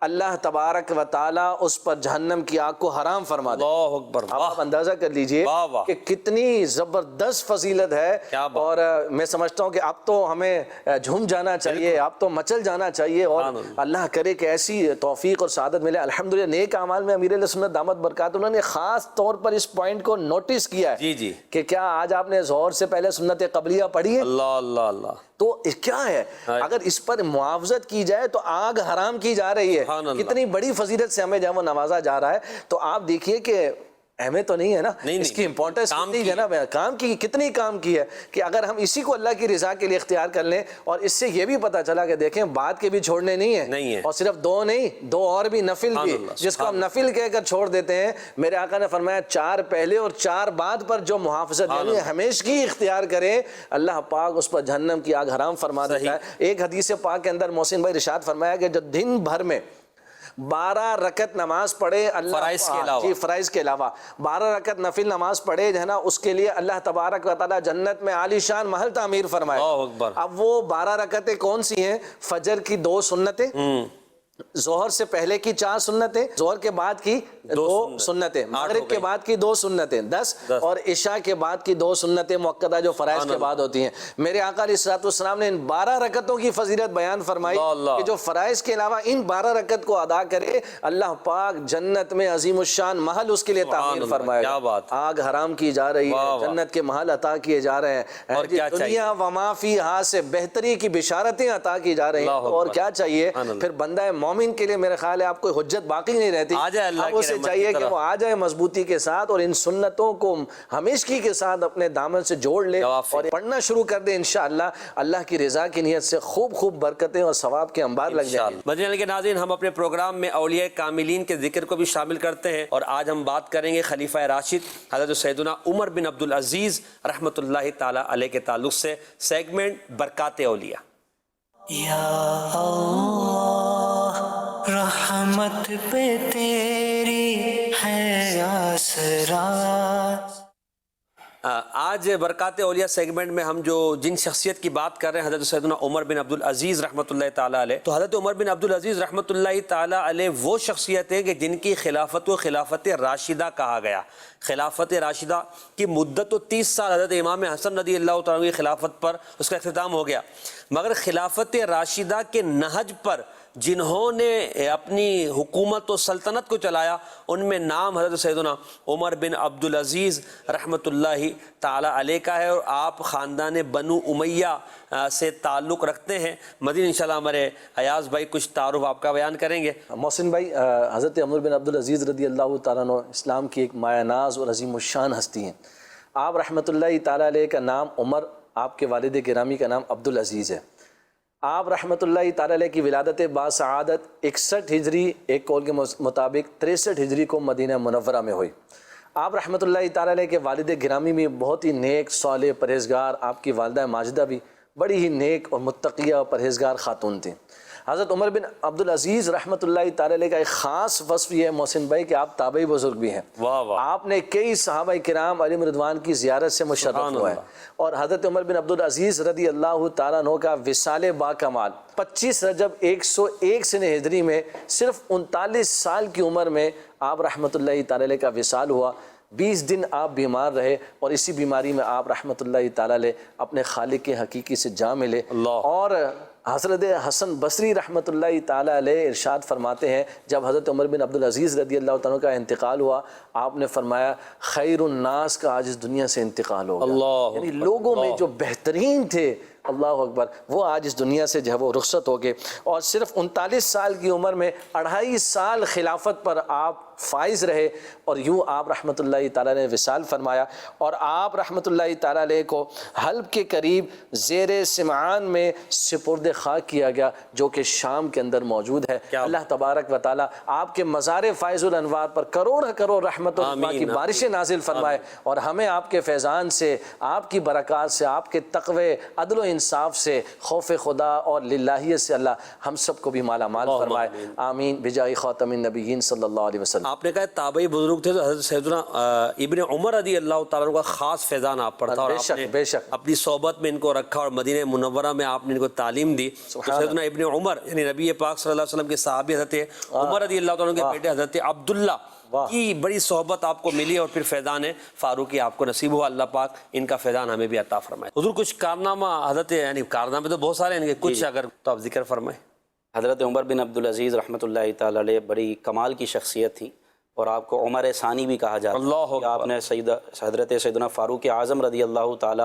اللہ تبارک و تعالی اس پر جہنم کی آگ کو حرام فرما دے۔ اللہ اکبر۔ آپ اندازہ کر لیجئے کہ کتنی زبردست فضیلت ہے، اور میں سمجھتا ہوں کہ اب تو ہمیں جھوم جانا چاہیے، اب تو مچل جانا چاہیے، اور اللہ کرے کہ ایسی توفیق اور سعادت ملے۔ الحمدللہ نیک اعمال میں امیر علیہ سنت دامت برکات انہوں نے خاص طور پر اس پوائنٹ کو نوٹس کیا ہے کہ کیا آج آپ نے ظہر سے پہلے سنت قبلیہ پڑھی ہے؟ اللہ اللہ اللہ۔ تو کیا ہے اگر اس پر معاوضت کی جائے تو آگ حرام کی جا رہی ہے، کتنی بڑی فضیلت سے ہمیں جب وہ نوازا جا رہا ہے۔ تو آپ دیکھیے کہ اہمیت تو نہیں ہے نا، اس کی امپورٹنس کتنی ہے نا، کام کی کتنی کام کی ہے کہ اگر ہم اسی کو اللہ کی رضا کے لیے اختیار کر لیں، اور اس سے یہ بھی پتہ چلا کہ دیکھیں بعد کے بھی چھوڑنے نہیں ہیں، اور صرف 2 نہیں 2 اور بھی نفل بھی، جس کو ہم نفل کہہ کر چھوڑ دیتے ہیں۔ میرے آقا نے فرمایا 4 پہلے اور 4 بعد پر جو محافظت یعنی ہمیشگی اختیار کرے، اللہ پاک اس پر جہنم کی آگ حرام فرما دیتا ہے۔ ایک حدیث پاک کے اندر محسن بھائی ارشاد فرمایا کہ جو دن بھر میں 12 رکعت نماز پڑھے، اللہ فرائض کے علاوہ 12 رکعت نفل نماز پڑھے جو ہے نا، اس کے لیے اللہ تبارک و تعالی جنت میں عالی شان محل تعمیر فرمائے۔ اب وہ 12 رکعتیں کون سی ہیں؟ فجر کی 2 سنتیں، ظہر سے پہلے کی 4 سنتیں، ظہر کے بعد کی 2 سنتیں، مغرب کے بعد کی 2 سنتیں 10، اور عشاء کے بعد کی 2 سنتیں مؤکدہ جو فرائض کے بعد ہوتی ہیں۔ میرے آقا علیہ الصلوۃ والسلام نے ان 12 رکعتوں کی فضیلت بیان فرمائی کہ جو فرائض کے علاوہ ان 12 رکعت کو ادا کرے، اللہ پاک جنت میں عظیم الشان محل اس کے لیے تعمیر فرمائے گا۔ آگ حرام کی جا رہی ہے، جنت کے محل عطا کیے جا رہے ہیں، دنیا وما فیہا سے بہتری کی بشارتیں عطا کی جا رہی ہیں، اور کیا چاہیے پھر بندہ مومن کے لیے؟ میرے خیال ہے آپ کوئی حجت باقی نہیں رہتی، اب اسے چاہیے کہ وہ آ جائے مضبوطی کے ساتھ اور ان سنتوں کو ہمیشگی کے ساتھ اپنے دامن سے جوڑ لے اور پڑھنا شروع کر دے۔ انشاءاللہ اللہ کی رضا کی نیت سے خوب برکتیں اور ثواب کے انبار لگ جائیں گے۔ مدنی کے ناظرین، ہم اپنے پروگرام میں اولیاء کاملین کے ذکر کو بھی شامل کرتے ہیں، اور آج ہم بات کریں گے خلیفہ راشد حضرت سیدنا عمر بن عبدالعزیز رحمۃ اللہ تعالی علیہ کے تعلق سے سیگمنٹ برکات اولیاء۔ یا اللہ رحمت پہ تیری ہے آسرا۔ آج برکات اولیاء سیگمنٹ میں ہم جن شخصیت کی بات کر رہے ہیں حضرت سیدنا عمر بن عبدالعزیز رحمۃ اللہ تعالیٰ علیہ، تو حضرت عمر بن عبدالعزیز رحمۃ اللہ تعالیٰ علیہ وہ شخصیت ہے کہ جن کی خلافت کو خلافت راشدہ کہا گیا۔ خلافت راشدہ کی مدت تو 30 سال حضرت امام حسن رضی اللہ تعالیٰ کی خلافت پر اس کا اختتام ہو گیا، مگر خلافت راشدہ کے نہج پر جنہوں نے اپنی حکومت و سلطنت کو چلایا، ان میں نام حضرت سیدنا عمر بن عبدالعزیز رحمۃ اللہ تعالی علیہ کا ہے، اور آپ خاندان بنو امیہ سے تعلق رکھتے ہیں۔ مزید انشاءاللہ ہمارے ایاز بھائی کچھ تعارف آپ کا بیان کریں گے۔ محسن بھائی، حضرت عمر بن عبدالعزیز رضی اللہ تعالیٰ عنہ اسلام کی ایک مایہ ناز اور عظیم الشان ہستی ہیں۔ آپ رحمۃ اللہ تعالیٰ علیہ کا نام عمر، آپ کے والد گرامی کا نام عبدالعزیز ہے۔ آپ رحمۃ اللہ تعالیٰ علیہ کی ولادت باسعادت 61 ہجری، ایک قول کے مطابق 63 ہجری کو مدینہ منورہ میں ہوئی۔ آپ رحمۃ اللہ تعالیٰ علیہ کے والد گرامی بھی بہت ہی نیک، صالح، پرہیزگار، آپ کی والدہ ماجدہ بھی بڑی ہی نیک اور متقیہ اور پرہیزگار خاتون تھیں۔ حضرت عمر بن عبدالعزیز رحمۃ اللہ تعالی علیہ کا ایک خاص وصف یہ ہے محسن بھائی کہ آپ تابعی بزرگ بھی ہیں۔ آپ نے کئی صحابہ کرام علیہم رضوان کی زیارت سے مشرف ہوا ہے، اور حضرت عمر بن عبدالعزیز رضی اللہ تعالیٰ عنہ کا وصال با کمال 25 رجب 101 سنہ ہجری میں صرف 39 سال کی عمر میں آپ رحمۃ اللہ تعالی علیہ کا وصال ہوا۔ 20 دن آپ بیمار رہے، اور اسی بیماری میں آپ رحمۃ اللہ تعالی علیہ اپنے خالق حقیقی سے جا ملے۔ اور حضرت حسن بصری رحمۃ اللہ تعالی علیہ ارشاد فرماتے ہیں، جب حضرت عمر بن عبدالعزیز رضی اللہ تعالیٰ کا انتقال ہوا، آپ نے فرمایا خیر الناس کا آج اس دنیا سے انتقال ہو گیا، یعنی لوگوں میں جو بہترین تھے، اللہ اکبر، وہ آج اس دنیا سے جو ہے وہ رخصت ہو گئے۔ اور صرف 39 سال کی عمر میں 2.5 سال خلافت پر آپ فائز رہے، اور یوں آپ رحمۃ اللہ تعالیٰ نے وصال فرمایا، اور آپ رحمۃ اللہ تعالیٰ علیہ کو حلب کے قریب زیر سمعان میں سپرد خاک کیا گیا، جو کہ شام کے اندر موجود ہے۔ اللہ تبارک و تعالیٰ آپ کے مزار فائز الانوار پر کروڑ کروڑ رحمت اللہ کی بارشیں نازل فرمائے، اور ہمیں آپ کے فیضان سے، آپ کی برکات سے، آپ کے تقوی، عدل و انصاف سے، خوف خدا اور للہیت سے اللہ ہم سب کو بھی مالا مال فرمائے، آمین بجاہ خاتم النبیین صلی اللہ علیہ وسلم۔ آپ نے کہا تابعی بزرگ تھے، تو حضرت سیدنا ابن عمر رضی اللہ تعالیٰ عنہ کا خاص فیضان آپ پر تھا، اور آپ نے اپنی صحبت میں ان کو رکھا، اور مدینہ منورہ میں آپ نے ان کو تعلیم دی۔ تو سیدنا ابن عمر یعنی نبی پاک صلی اللہ علیہ وسلم کے صحابی حضرت عمر رضی اللہ تعالیٰ عنہ کے بیٹے حضرت عبداللہ کی بڑی صحبت آپ کو ملی، اور پھر فیضان فاروقی آپ کو نصیب ہوا۔ اللہ پاک ان کا فیضان ہمیں بھی عطا فرمائے۔ حضور کچھ کارنامہ حضرت، یعنی کارنامے تو بہت سارے ہیں، کچھ اگر تو آپ ذکر فرمائیں۔ حضرت عمر بن عبدالعزیز رحمۃ اللہ تعالی علیہ بڑی کمال کی شخصیت تھی، اور آپ کو عمر ثانی بھی کہا جاتا ہے۔ آپ نے حضرت سیدنا فاروق اعظم رضی اللہ تعالی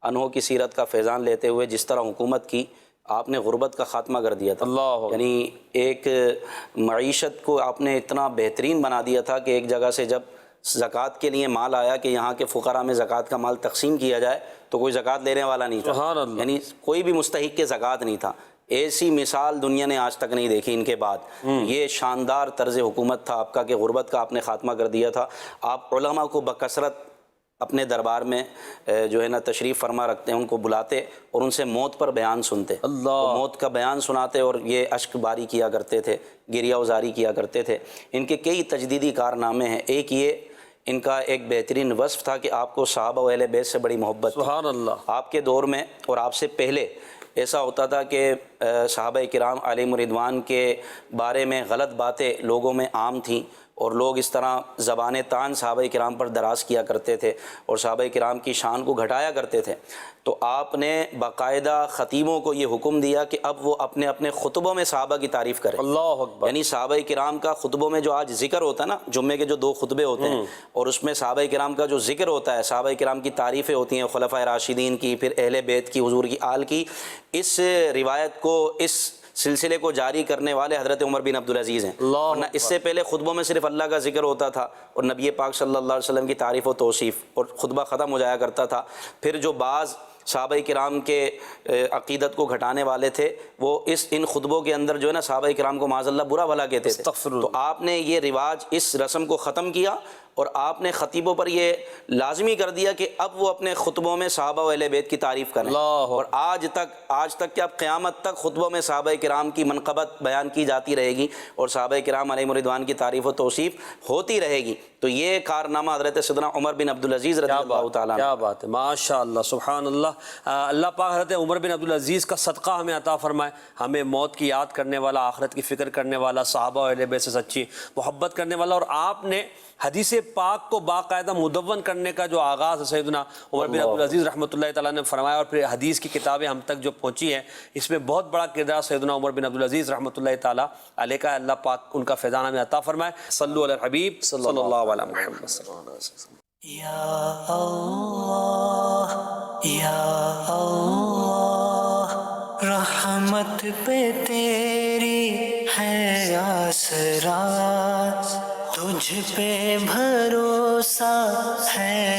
عنہ کی سیرت کا فیضان لیتے ہوئے جس طرح حکومت کی، آپ نے غربت کا خاتمہ کر دیا تھا، یعنی ایک معیشت کو آپ نے اتنا بہترین بنا دیا تھا کہ ایک جگہ سے جب زکوٰۃ کے لیے مال آیا کہ یہاں کے فقراء میں زکوٰۃ کا مال تقسیم کیا جائے، تو کوئی زکوٰۃ لینے والا نہیں تھا، یعنی کوئی بھی مستحق کے زکوٰۃ نہیں تھا۔ ایسی مثال دنیا نے آج تک نہیں دیکھی ان کے بعد۔ یہ شاندار طرز حکومت تھا آپ کا کہ غربت کا آپ نے خاتمہ کر دیا تھا۔ آپ علماء کو بکثرت اپنے دربار میں جو ہے نا تشریف فرما رکھتے ہیں، ان کو بلاتے اور ان سے موت پر بیان سنتے، موت کا بیان سناتے، اور یہ اشک باری کیا کرتے تھے، گریہ وزاری کیا کرتے تھے۔ ان کے کئی تجدیدی کارنامے ہیں۔ ایک یہ ان کا ایک بہترین وصف تھا کہ آپ کو صحابہ و اہل بیت سے بڑی محبت تھی۔ سبحان اللہ۔ آپ کے دور میں اور آپ سے پہلے ایسا ہوتا تھا کہ صحابہ کرام علیہم رضوان کے بارے میں غلط باتیں لوگوں میں عام تھیں، اور لوگ اس طرح زبان طعن صحابہ کرام پر دراز کیا کرتے تھے، اور صحابہ کرام کی شان کو گھٹایا کرتے تھے۔ تو آپ نے باقاعدہ خطیبوں کو یہ حکم دیا کہ اب وہ اپنے اپنے خطبوں میں صحابہ کی تعریف کریں۔ اللہ اکبر۔ یعنی صحابہ کرام کا خطبوں میں جو آج ذکر ہوتا ہے نا، جمعے کے جو 2 خطبے ہوتے ہیں، اور اس میں صحابہ کرام کا جو ذکر ہوتا ہے، صحابہ کرام کی تعریفیں ہوتی ہیں، خلفائے راشدین کی، پھر اہل بیت کی، حضور کی آل کی، اس روایت کو، اس سلسلے کو جاری کرنے والے حضرت عمر بن عبدالعزیز ہیں۔ ورنہ اس سے پہلے خطبوں میں صرف اللہ کا ذکر ہوتا تھا، اور نبی پاک صلی اللہ علیہ وسلم کی تعریف و توصیف، اور خطبہ ختم ہو جایا کرتا تھا۔ پھر جو بعض صحابہ کرام کے عقیدت کو گھٹانے والے تھے، وہ ان خطبوں کے اندر جو ہے نا صحابہ کرام کو معاذ اللہ برا بھلا کہتے تھے۔ تو آپ نے یہ رواج، اس رسم کو ختم کیا، اور آپ نے خطیبوں پر یہ لازمی کر دیا کہ اب وہ اپنے خطبوں میں صحابہ و اہل بیت کی تعریف کریں۔ اور آج تک کہ اب قیامت تک خطبوں میں صحابہ کرام کی منقبت بیان کی جاتی رہے گی، اور صحابہ کرام علیہم رضوان کی تعریف و توصیف ہوتی رہے گی۔ تو یہ کارنامہ حضرت سیدنا عمر بن عبدالعزیز رضی اللہ تعالیٰ عنہ۔ کیا بات ہے، ماشاء اللہ، سبحان اللہ۔ اللہ پاک حضرت عمر بن عبدالعزیز کا صدقہ ہمیں عطا فرمائے، ہمیں موت کی یاد کرنے والا، آخرت کی فکر کرنے والا، صحابہ و اہل بیت سے سچی محبت کرنے والا۔ اور آپ نے حدیث پاک کو باقاعدہ مدون کرنے کا جو آغاز سیدنا عمر بن عبدالعزیز رحمۃ اللہ تعالیٰ نے فرمایا، اور پھر حدیث کی کتابیں ہم تک جو پہنچی ہیں، اس میں بہت بڑا کردار سیدنا عمر بن عبدالعزیز رحمۃ اللہ تعالیٰ علیہ کا۔ اللہ پاک ان کا فیضان ہمیں عطا فرمائے۔ صلو علی الحبیب صلی اللہ علیہ محمد۔ یا اللہ یا اللہ، رحمت پہ تیری ہے آسرا، تجھ پہ بھروسہ ہے